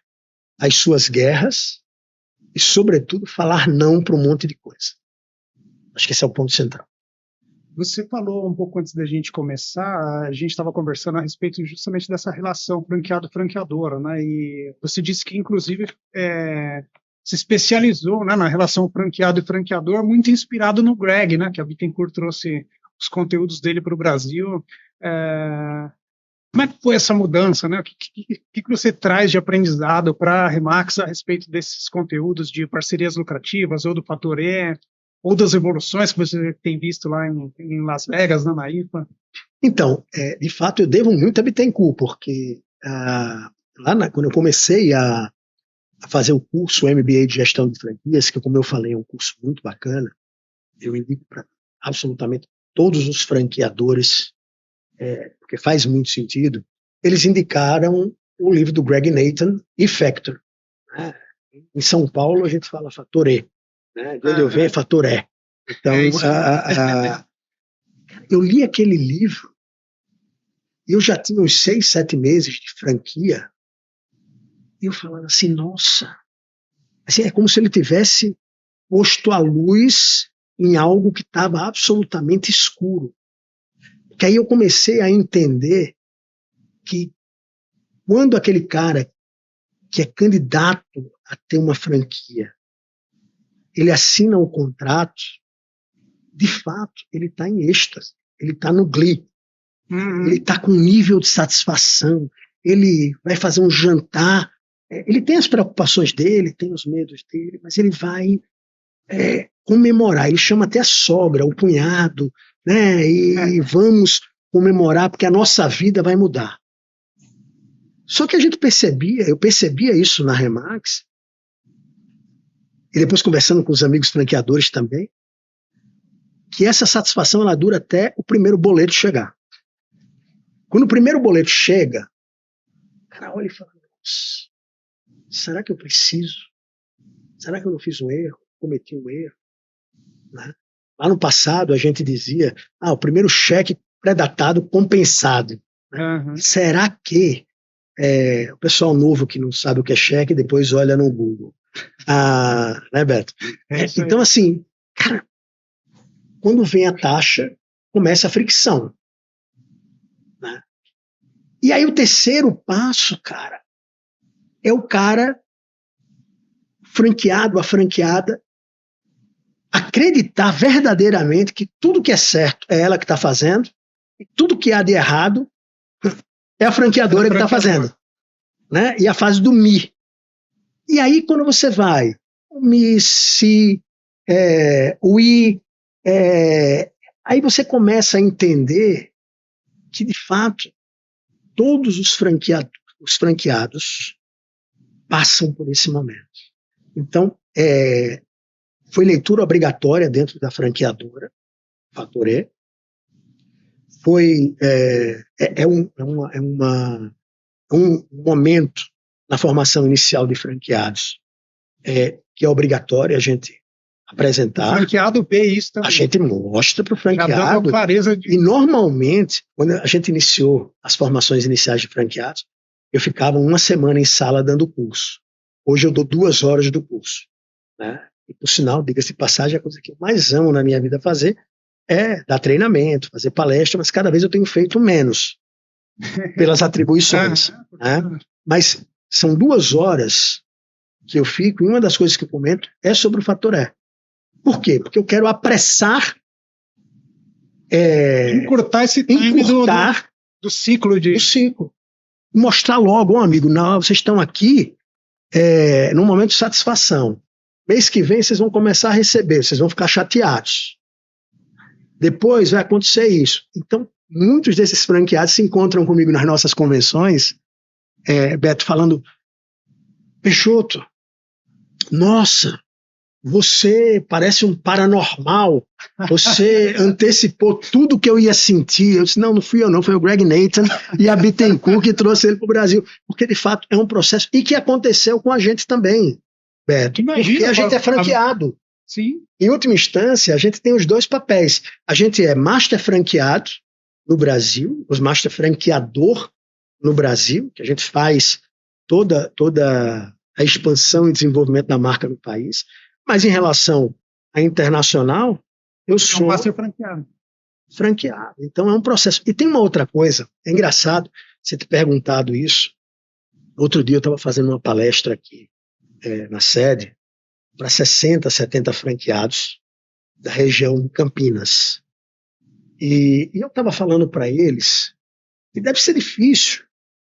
as suas guerras e, sobretudo, falar não para um monte de coisa. Acho que esse é o ponto central. Você falou um pouco antes da gente começar, a gente estava conversando a respeito justamente dessa relação franqueado-franqueadora, né? E você disse que, inclusive, se especializou, né, na relação franqueado e franqueador, muito inspirado no Greg, né? Que a Bittencourt trouxe os conteúdos dele para o Brasil. Como é que foi essa mudança, né? O que você traz de aprendizado para a Remax a respeito desses conteúdos de parcerias lucrativas ou do Fator E? Ou das evoluções que você tem visto lá em Las Vegas, na IFA? Então, de fato, eu devo muito a Bittencourt, porque quando eu comecei a fazer o curso MBA de Gestão de Franquias, que, como eu falei, é um curso muito bacana, eu indico para absolutamente todos os franqueadores, porque faz muito sentido, eles indicaram o livro do Greg Nathan, E-Factor. Em São Paulo, a gente fala Fator E. De onde eu venho é Fator E. Então, eu li aquele livro e eu já tinha uns 6, 7 meses de franquia e eu falando assim, nossa, assim, é como se ele tivesse posto a luz em algo que estava absolutamente escuro. Porque aí eu comecei a entender que quando aquele cara que é candidato a ter uma franquia, ele assina o contrato, de fato, ele está em êxtase, ele está no glee, ele está com um nível de satisfação, ele vai fazer um jantar, ele tem as preocupações dele, tem os medos dele, mas ele vai comemorar, ele chama até a sogra, o cunhado, né, e vamos comemorar porque a nossa vida vai mudar. Só que eu percebia isso na Remax, e depois conversando com os amigos franqueadores também, que essa satisfação ela dura até o primeiro boleto chegar. Quando o primeiro boleto chega, o cara olha e fala, nossa, será que eu preciso? Será que eu não fiz um erro? Cometi um erro? Né? Lá no passado a gente dizia, o primeiro cheque pré-datado compensado. Né? Será que o pessoal novo que não sabe o que é cheque, depois olha no Google. Né, Beto? Então, assim, cara, quando vem a taxa, começa a fricção. Né? E aí o terceiro passo, cara, é o cara franqueado, a franqueada, acreditar verdadeiramente que tudo que é certo é ela que está fazendo, e tudo que há de errado é a franqueadora que está fazendo. Né? E a fase do mi. E aí, quando você vai, o mi, si, o i, aí você começa a entender que, de fato, todos os franqueados passam por esse momento. Então, foi leitura obrigatória dentro da franqueadora, Fator E. Foi um momento na formação inicial de franqueados que é obrigatório a gente apresentar. O franqueado vê isso também. A gente mostra para o franqueado. Já dá clareza de... E normalmente, quando a gente iniciou as formações iniciais de franqueados, eu ficava uma semana em sala dando curso. Hoje eu dou 2 horas do curso. Né? E, por sinal, diga-se de passagem, a coisa que eu mais amo na minha vida fazer é dar treinamento, fazer palestra, mas cada vez eu tenho feito menos pelas atribuições. Né? Mas são 2 horas que eu fico, e uma das coisas que eu comento é sobre o Fator E. Por quê? Porque eu quero apressar, encurtar esse time do ciclo. Do ciclo. Mostrar logo, amigo, não, vocês estão aqui num momento de satisfação. Mês que vem vocês vão começar a receber, vocês vão ficar chateados. Depois vai acontecer isso. Então, muitos desses franqueados se encontram comigo nas nossas convenções, Beto, falando, Peixoto, nossa, você parece um paranormal, você antecipou tudo que eu ia sentir. Eu disse, não fui eu não, foi o Greg Nathan e a Bittencourt que trouxe ele para o Brasil, porque de fato é um processo, e que aconteceu com a gente também, Beto, porque a gente é franqueado. Sim. Em última instância, a gente tem os 2 papéis, a gente é master franqueado no Brasil, os master franqueador no Brasil, que a gente faz toda a expansão e desenvolvimento da marca no país, mas em relação à internacional, eu sou master franqueado. Então é um processo. E tem uma outra coisa, é engraçado você ter perguntado isso. Outro dia eu estava fazendo uma palestra aqui na sede para 60, 70 franqueados da região de Campinas. E eu estava falando para eles que deve ser difícil,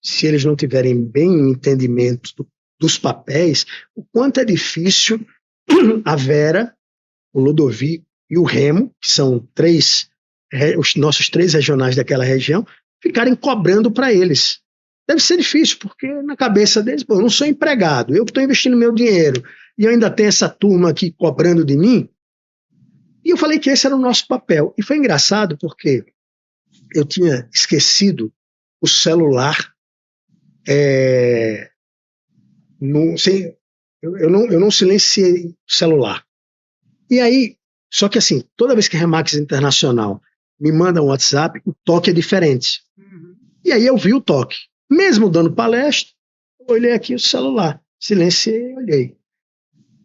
se eles não tiverem bem entendimento dos papéis, o quanto é difícil a Vera, o Ludovico e o Remo, que são os nossos 3 regionais daquela região, ficarem cobrando para eles. Deve ser difícil, porque na cabeça deles, eu não sou empregado, eu que estou investindo meu dinheiro, e eu ainda tenho essa turma aqui cobrando de mim. E eu falei que esse era o nosso papel. E foi engraçado, porque eu tinha esquecido o celular. Eu não silenciei o celular. E aí, só que assim, toda vez que a Remax Internacional me manda um WhatsApp, o toque é diferente. E aí eu vi o toque. Mesmo dando palestra, eu olhei aqui o celular, silenciei e olhei.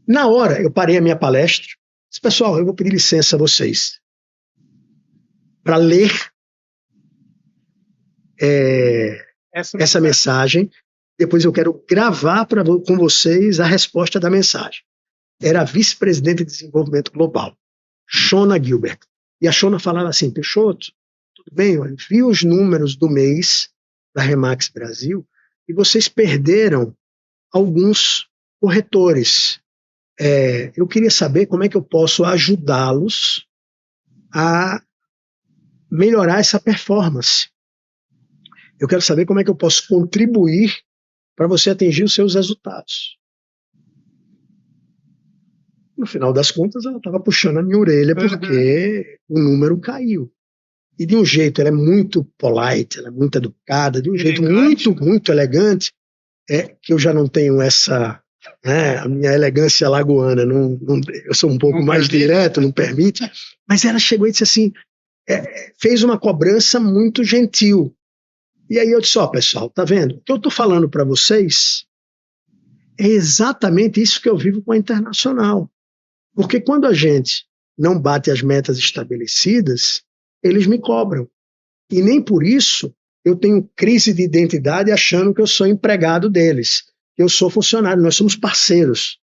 Na hora, eu parei a minha palestra, disse, pessoal, eu vou pedir licença a vocês para ler essa mensagem, depois eu quero gravar com vocês a resposta da mensagem. Era a vice-presidente de desenvolvimento global, Shona Gilbert. E a Shona falava assim, Peixoto, tudo bem, eu vi os números do mês da Remax Brasil e vocês perderam alguns corretores. Eu queria saber como é que eu posso ajudá-los a melhorar essa performance. Eu quero saber como é que eu posso contribuir para você atingir os seus resultados. No final das contas, ela estava puxando a minha orelha porque o número caiu. E de um jeito, ela é muito polite, ela é muito educada, de um jeito muito, muito elegante, que eu já não tenho essa... a minha elegância lagoana, eu sou um pouco mais direto, não permite, mas ela chegou e disse assim, fez uma cobrança muito gentil. E aí eu disse, pessoal, tá vendo? O que eu estou falando para vocês é exatamente isso que eu vivo com a Internacional. Porque quando a gente não bate as metas estabelecidas, eles me cobram. E nem por isso eu tenho crise de identidade achando que eu sou empregado deles. Eu sou funcionário, nós somos parceiros.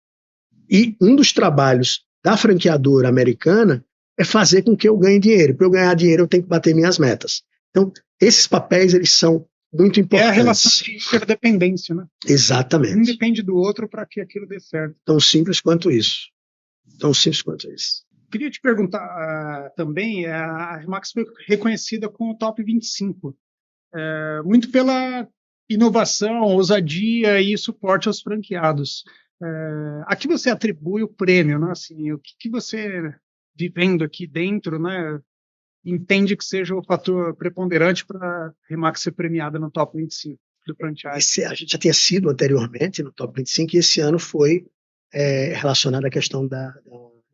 E um dos trabalhos da franqueadora americana é fazer com que eu ganhe dinheiro. Para eu ganhar dinheiro, eu tenho que bater minhas metas. Então, esses papéis, eles são muito importantes. É a relação de interdependência, né? Exatamente. Um depende do outro para que aquilo dê certo. Tão simples quanto isso. Tão simples quanto isso. Queria te perguntar também, a Remax foi reconhecida com o Top 25, muito pela inovação, ousadia e suporte aos franqueados. A que você atribui o prêmio, né? Assim, o que você, vivendo aqui dentro, né, entende que seja o fator preponderante para a Remax ser premiada no Top 25 do franchise? A gente já tinha sido anteriormente no Top 25 e esse ano foi relacionado à questão da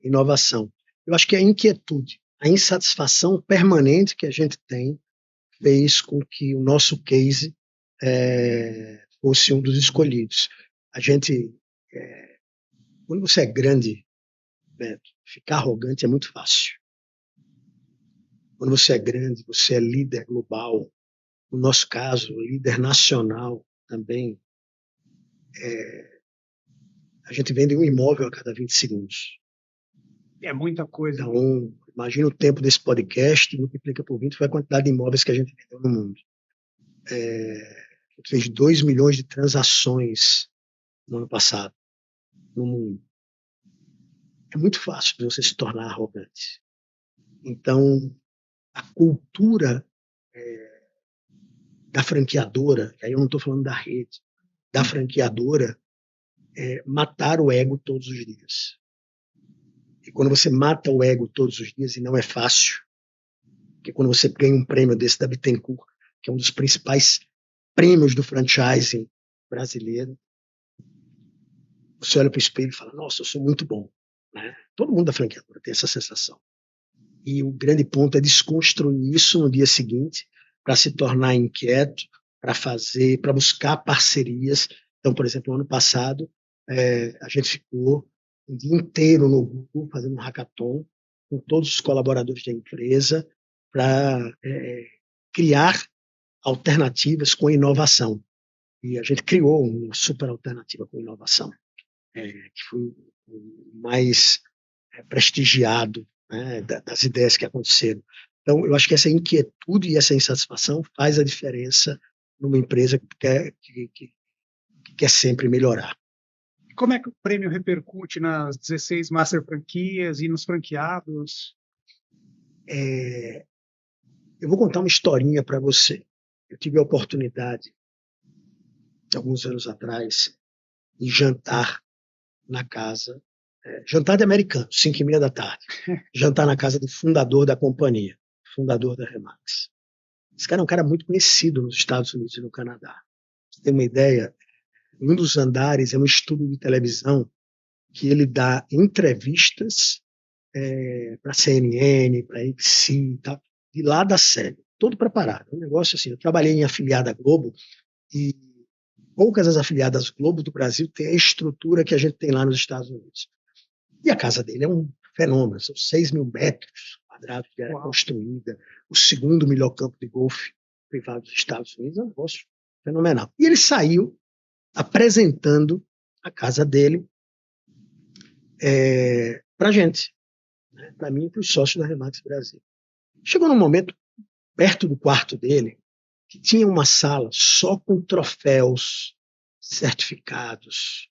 inovação. Eu acho que a inquietude, a insatisfação permanente que a gente tem fez com que o nosso case fosse um dos escolhidos. A gente, quando você é grande, Beto, ficar arrogante é muito fácil. Quando você é grande, você é líder global, no nosso caso, líder nacional também, a gente vende um imóvel a cada 20 segundos. É muita coisa. Então, imagina o tempo desse podcast, multiplica por 20, foi a quantidade de imóveis que a gente vendeu no mundo. A gente fez 2 milhões de transações no ano passado, no mundo. É muito fácil para você se tornar arrogante. Então, a cultura da franqueadora, aí eu não estou falando da rede, da franqueadora, matar o ego todos os dias. E quando você mata o ego todos os dias, e não é fácil, porque quando você ganha um prêmio desse da Bittencourt, que é um dos principais prêmios do franchising brasileiro, você olha para o espelho e fala, nossa, eu sou muito bom. Né? Todo mundo da franqueadora tem essa sensação. E o grande ponto é desconstruir isso no dia seguinte, para se tornar inquieto, para buscar parcerias. Então, por exemplo, no ano passado, a gente ficou um dia inteiro no Google fazendo um hackathon com todos os colaboradores da empresa para criar alternativas com inovação. E a gente criou uma super alternativa com inovação, que foi o mais prestigiado, né, das ideias que aconteceram. Então, eu acho que essa inquietude e essa insatisfação faz a diferença numa empresa que quer sempre melhorar. Como é que o prêmio repercute nas 16 master franquias e nos franqueados? Eu vou contar uma historinha para você. Eu tive a oportunidade, alguns anos atrás, de jantar na casa, jantar de americano, 5h30 da tarde, jantar na casa do fundador da companhia, fundador da Remax. Esse cara é um cara muito conhecido nos Estados Unidos e no Canadá. Pra você ter uma ideia, em um dos andares é um estúdio de televisão que ele dá entrevistas para CNN, para ABC, tá? De lá da série, todo preparado. Um negócio assim, eu trabalhei em afiliada Globo e poucas das afiliadas Globo do Brasil têm a estrutura que a gente tem lá nos Estados Unidos. E a casa dele é um fenômeno, são 6 mil metros quadrados de área construída, o segundo melhor campo de golfe privado dos Estados Unidos, é um negócio fenomenal. E ele saiu apresentando a casa dele para a gente, né? Para mim e para os sócios da Remax Brasil. Chegou num momento, perto do quarto dele, que tinha uma sala só com troféus, certificados,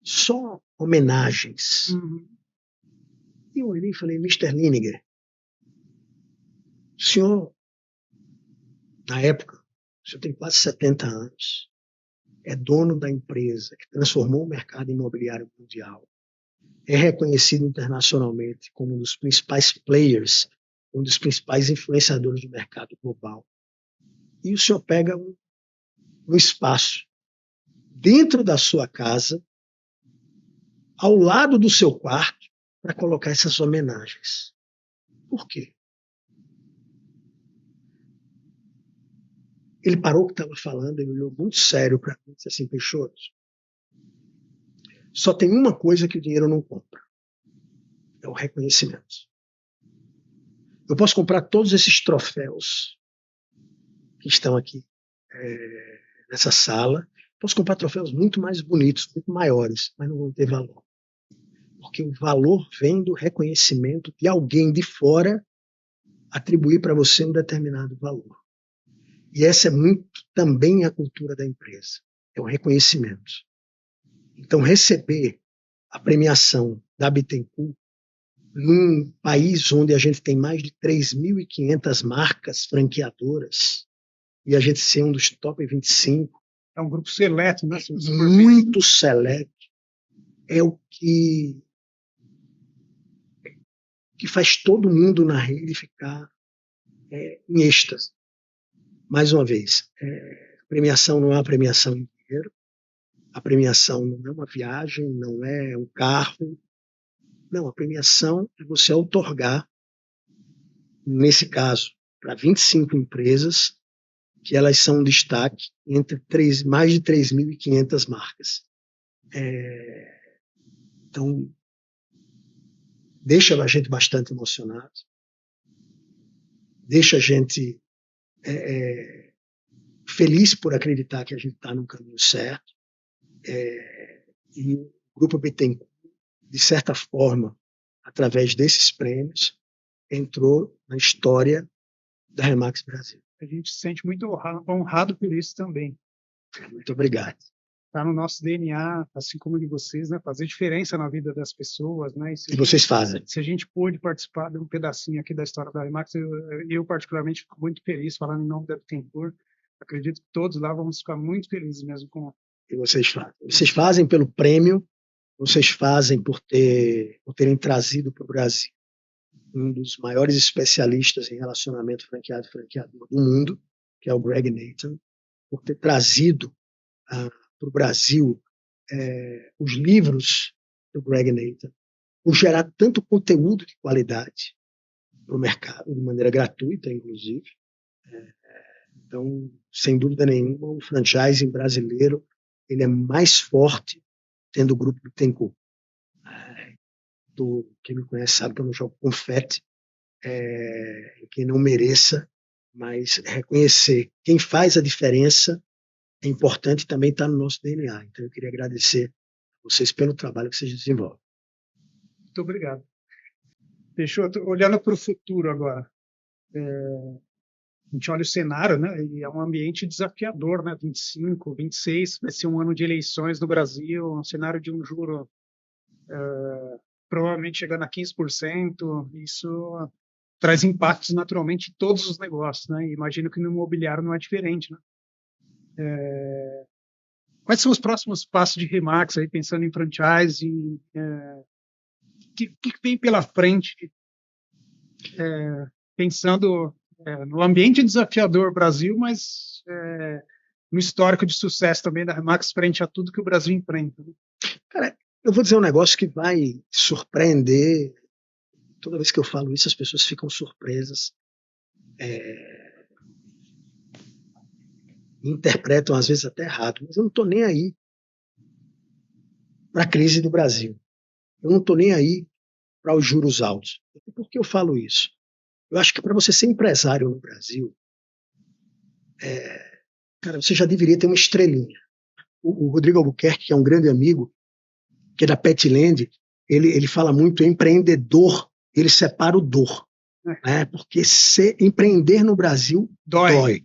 só homenagens. E eu olhei e falei, Mr. Liniger, o senhor, na época, o senhor tem quase 70 anos, é dono da empresa que transformou o mercado imobiliário mundial, é reconhecido internacionalmente como um dos principais players, um dos principais influenciadores do mercado global. E o senhor pega um espaço dentro da sua casa, ao lado do seu quarto, para colocar essas homenagens. Por quê? Ele parou o que estava falando, ele olhou muito sério para mim e disse assim, Peixoto, só tem uma coisa que o dinheiro não compra, é o reconhecimento. Eu posso comprar todos esses troféus que estão aqui nessa sala, posso comprar troféus muito mais bonitos, muito maiores, mas não vão ter valor. Porque o valor vem do reconhecimento de alguém de fora atribuir para você um determinado valor. E essa é muito também a cultura da empresa, é o reconhecimento. Então, receber a premiação da Bittencourt num país onde a gente tem mais de 3.500 marcas franqueadoras e a gente ser um dos top 25. É um grupo seleto, né? Muito seleto. É o que faz todo mundo na rede ficar em êxtase. Mais uma vez, a premiação não é uma premiação em dinheiro, a premiação não é uma viagem, não é um carro. Não, a premiação é você outorgar, nesse caso, para 25 empresas, que elas são um destaque entre mais de 3.500 marcas. Então, deixa a gente bastante emocionado, deixa a gente feliz por acreditar que a gente está no caminho certo. E o Grupo Bittencourt, de certa forma, através desses prêmios, entrou na história da Remax Brasil. A gente se sente muito honrado por isso também. Muito obrigado. Está no nosso DNA, assim como de vocês, né? Fazer diferença na vida das pessoas, né? E vocês fazem. Se a gente pôde participar de um pedacinho aqui da história da Remax, eu particularmente fico muito feliz, falando em nome da Bittencourt. Acredito que todos lá vamos ficar muito felizes mesmo com. E vocês fazem. Vocês fazem pelo prêmio, vocês fazem por terem trazido para o Brasil um dos maiores especialistas em relacionamento franqueado-franqueador do mundo, que é o Greg Nathan, por ter trazido para o Brasil os livros do Greg Nathan, por gerar tanto conteúdo de qualidade para o mercado, de maneira gratuita, inclusive. Então, sem dúvida nenhuma, o franchising brasileiro ele é mais forte tendo o grupo Bittencourt. Quem me conhece sabe que eu não jogo confete, quem não mereça, mas reconhecer quem faz a diferença é importante e também está no nosso DNA. Então, eu queria agradecer a vocês pelo trabalho que vocês desenvolvem. Muito obrigado. Peixoto, olhando para o futuro agora, a gente olha o cenário, né? E é um ambiente desafiador, né? 25, 26, vai ser um ano de eleições no Brasil, um cenário de um juro provavelmente chegando a 15%. Isso traz impactos naturalmente em todos os negócios, né? E imagino que no imobiliário não é diferente, né? Quais são os próximos passos de Remax aí, pensando em franchising? Que vem pela frente, pensando no ambiente desafiador Brasil, mas no histórico de sucesso também da Remax frente a tudo que o Brasil enfrenta, né? Cara, eu vou dizer um negócio que vai surpreender. Toda vez que eu falo isso, as pessoas ficam surpresas. Interpretam, às vezes, até errado. Mas eu não estou nem aí para a crise do Brasil. Eu não estou nem aí para os juros altos. Por que eu falo isso? Eu acho que para você ser empresário no Brasil, cara, você já deveria ter uma estrelinha. O Rodrigo Albuquerque, que é um grande amigo, que é da Petland, ele fala muito empreendedor, ele separa o dor. Né? Porque empreender no Brasil dói.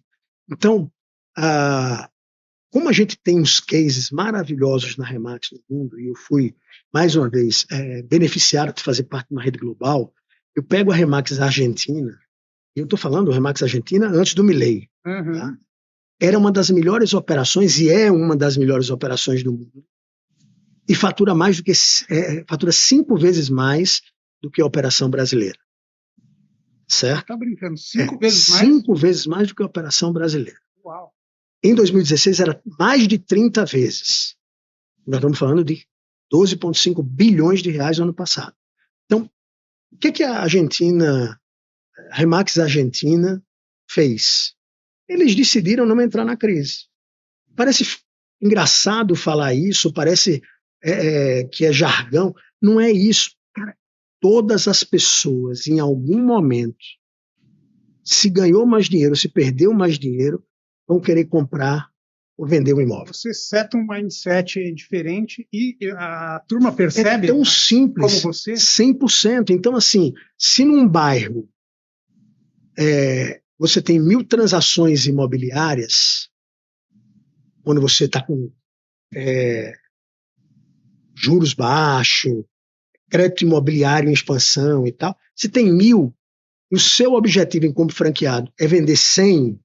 Então, como a gente tem uns cases maravilhosos na Remax no mundo, e eu fui, mais uma vez, beneficiário de fazer parte de uma rede global, eu pego a Remax Argentina, e eu estou falando da Remax Argentina antes do Milei. Tá? Era uma das melhores operações, e é uma das melhores operações do mundo, e fatura fatura 5 vezes mais do que a operação brasileira. Certo? Tá brincando, 5 vezes mais? 5 vezes mais do que a operação brasileira. Uau. Em 2016 era mais de 30 vezes. Nós estamos falando de 12,5 bilhões de reais no ano passado. Então, o que a Remax Argentina fez? Eles decidiram não entrar na crise. Parece engraçado falar isso, parece que é jargão. Não é isso. Cara, todas as pessoas, em algum momento, se ganhou mais dinheiro, se perdeu mais dinheiro, vão querer comprar ou vender um imóvel. Você seta um mindset diferente e a turma percebe. É tão simples, como você? 100%. Então, assim, se num bairro você tem 1.000 transações imobiliárias, quando você está com juros baixos, crédito imobiliário em expansão e tal, se tem 1.000, e o seu objetivo como franqueado é vender 100,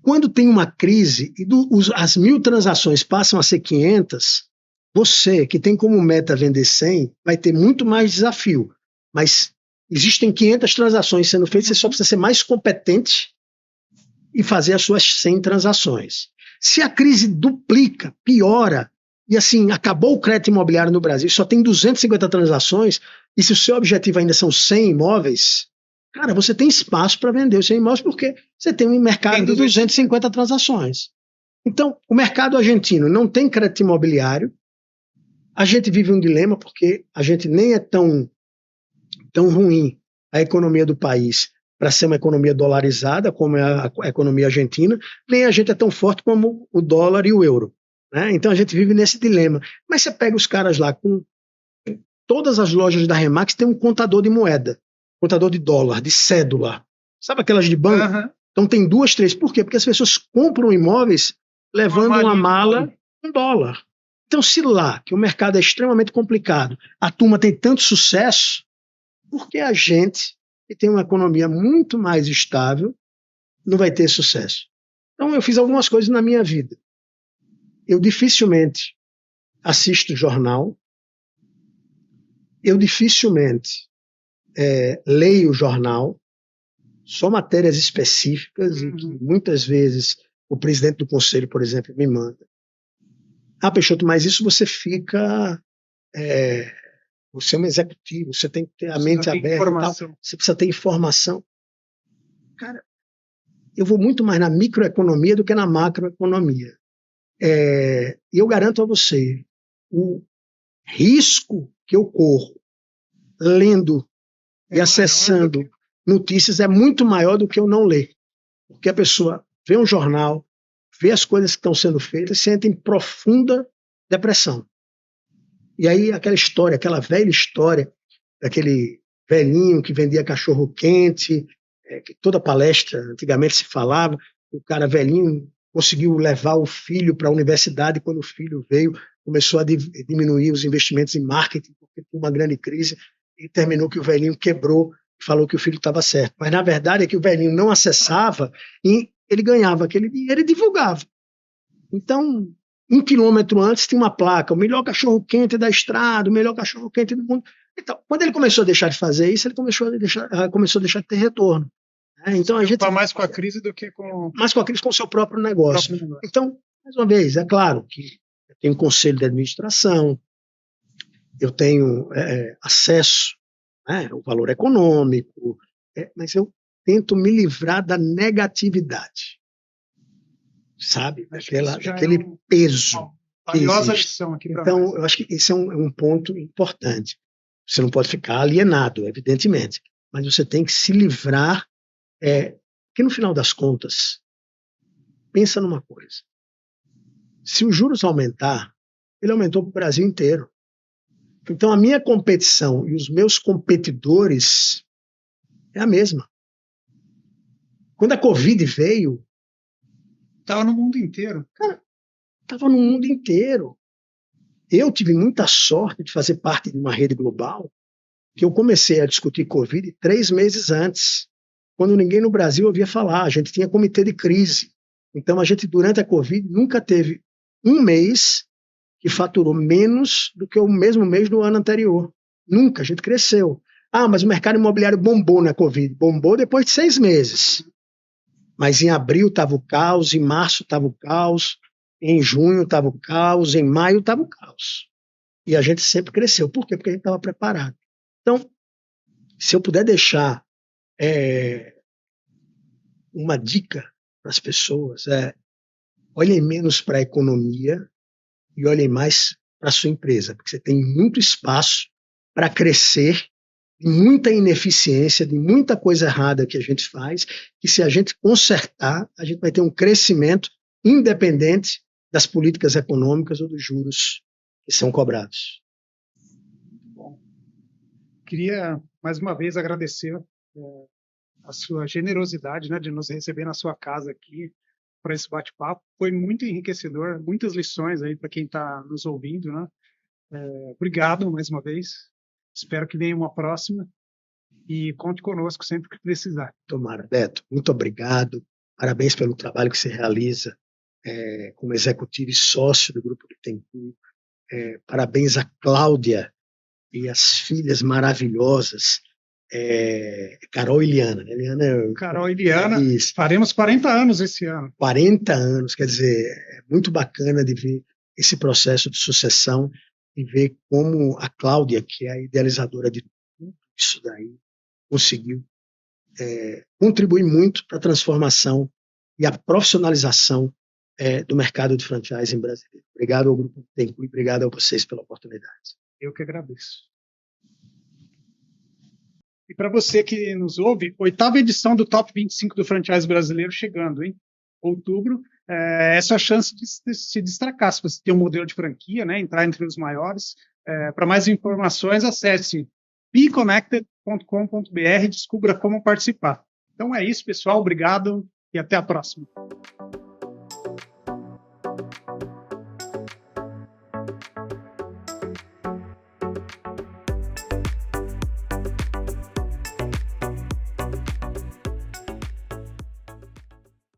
quando tem uma crise e as 1.000 transações passam a ser 500, você, que tem como meta vender 100, vai ter muito mais desafio. Mas existem 500 transações sendo feitas, você só precisa ser mais competente e fazer as suas 100 transações. Se a crise duplica, piora, e assim, acabou o crédito imobiliário no Brasil, só tem 250 transações, e se o seu objetivo ainda são 100 imóveis, cara, você tem espaço para vender os 100 imóveis porque você tem um mercado de 250 transações. Então, o mercado argentino não tem crédito imobiliário, a gente vive um dilema porque a gente nem é tão ruim a economia do país para ser uma economia dolarizada como é a economia argentina, nem a gente é tão forte como o dólar e o euro. Né? Então a gente vive nesse dilema. Mas você pega os caras lá, com todas as lojas da Remax tem um contador de moeda, contador de dólar, de cédula. Sabe aquelas de banco? Uhum. Então tem 2, 3. Por quê? Porque as pessoas compram imóveis levando uma mala com dólar. Então se lá, que o mercado é extremamente complicado, a turma tem tanto sucesso, por que a gente, que tem uma economia muito mais estável, não vai ter sucesso? Então eu fiz algumas coisas na minha vida. Eu dificilmente assisto jornal, eu dificilmente leio jornal, só matérias específicas e que muitas vezes o presidente do conselho, por exemplo, me manda. Peixoto, mas isso você fica... você é um executivo, você tem que ter a mente aberta e tal, você precisa ter informação. Cara, eu vou muito mais na microeconomia do que na macroeconomia. E eu garanto a você, o risco que eu corro lendo e acessando notícias é muito maior do que eu não ler. Porque a pessoa vê um jornal, vê as coisas que estão sendo feitas e se entra em profunda depressão. E aí aquela velha história daquele velhinho que vendia cachorro quente, que toda palestra antigamente se falava, o cara velhinho conseguiu levar o filho para a universidade, quando o filho veio, começou a diminuir os investimentos em marketing, porque tinha uma grande crise, e terminou que o velhinho quebrou e falou que o filho estava certo. Mas, na verdade, é que o velhinho não acessava e ele ganhava aquele dinheiro e divulgava. Então, 1 quilômetro antes tinha uma placa, o melhor cachorro-quente da estrada, o melhor cachorro-quente do mundo. Então, quando ele começou a deixar de fazer isso, ele começou a deixar de ter retorno. Então, a gente está mais com a crise do que com... Mais com a crise com o seu próprio negócio. Então, mais uma vez, é claro que eu tenho um conselho de administração, eu tenho acesso ao valor econômico, mas eu tento me livrar da negatividade, sabe? Aquele peso. Valiosa lição aqui para Então, eu acho que esse é um ponto importante. Você não pode ficar alienado, evidentemente, mas você tem que se livrar, porque no final das contas, pensa numa coisa, se os juros aumentar, ele aumentou para o Brasil inteiro. Então a minha competição e os meus competidores é a mesma. Quando a Covid veio, Estava no mundo inteiro. Cara, estava no mundo inteiro. Eu tive muita sorte de fazer parte de uma rede global, que eu comecei a discutir Covid 3 meses antes, quando ninguém no Brasil ouvia falar. A gente tinha comitê de crise. Então, a gente, durante a Covid, nunca teve um mês que faturou menos do que o mesmo mês do ano anterior. Nunca, a gente cresceu. Ah, mas o mercado imobiliário bombou na Covid. Bombou depois de 6 meses. Mas em abril estava o caos, em março estava o caos, em junho estava o caos, em maio estava o caos. E a gente sempre cresceu. Por quê? Porque a gente estava preparado. Então, se eu puder deixar uma dica para as pessoas, olhem menos para a economia e olhem mais para a sua empresa, porque você tem muito espaço para crescer, de muita ineficiência, de muita coisa errada que a gente faz, que se a gente consertar, a gente vai ter um crescimento independente das políticas econômicas ou dos juros que são cobrados. Bom, queria mais uma vez agradecer a sua generosidade, né, de nos receber na sua casa aqui para esse bate-papo. Foi muito enriquecedor, muitas lições aí para quem está nos ouvindo, né? Obrigado mais uma vez. Espero que venha uma próxima e conte conosco sempre que precisar. Tomara, Beto. Muito obrigado. Parabéns pelo trabalho que você realiza como executivo e sócio do Grupo Bittencourt. Parabéns a Cláudia e as filhas maravilhosas, Carol e Liana. Carol e Liana, faremos 40 anos esse ano. 40 anos, quer dizer, é muito bacana de ver esse processo de sucessão e ver como a Cláudia, que é a idealizadora de tudo isso daí, conseguiu contribuir muito para a transformação e a profissionalização do mercado de franchising brasileiro. Obrigado ao Grupo Bittencourt e obrigado a vocês pela oportunidade. Eu que agradeço. E para você que nos ouve, 8ª edição do Top 25 do Franchise Brasileiro chegando, hein? Outubro, essa é a chance de se destacar. Se você tem um modelo de franquia, né, entrar entre os maiores. Para mais informações, acesse beconnected.com.br e descubra como participar. Então é isso, pessoal. Obrigado e até a próxima.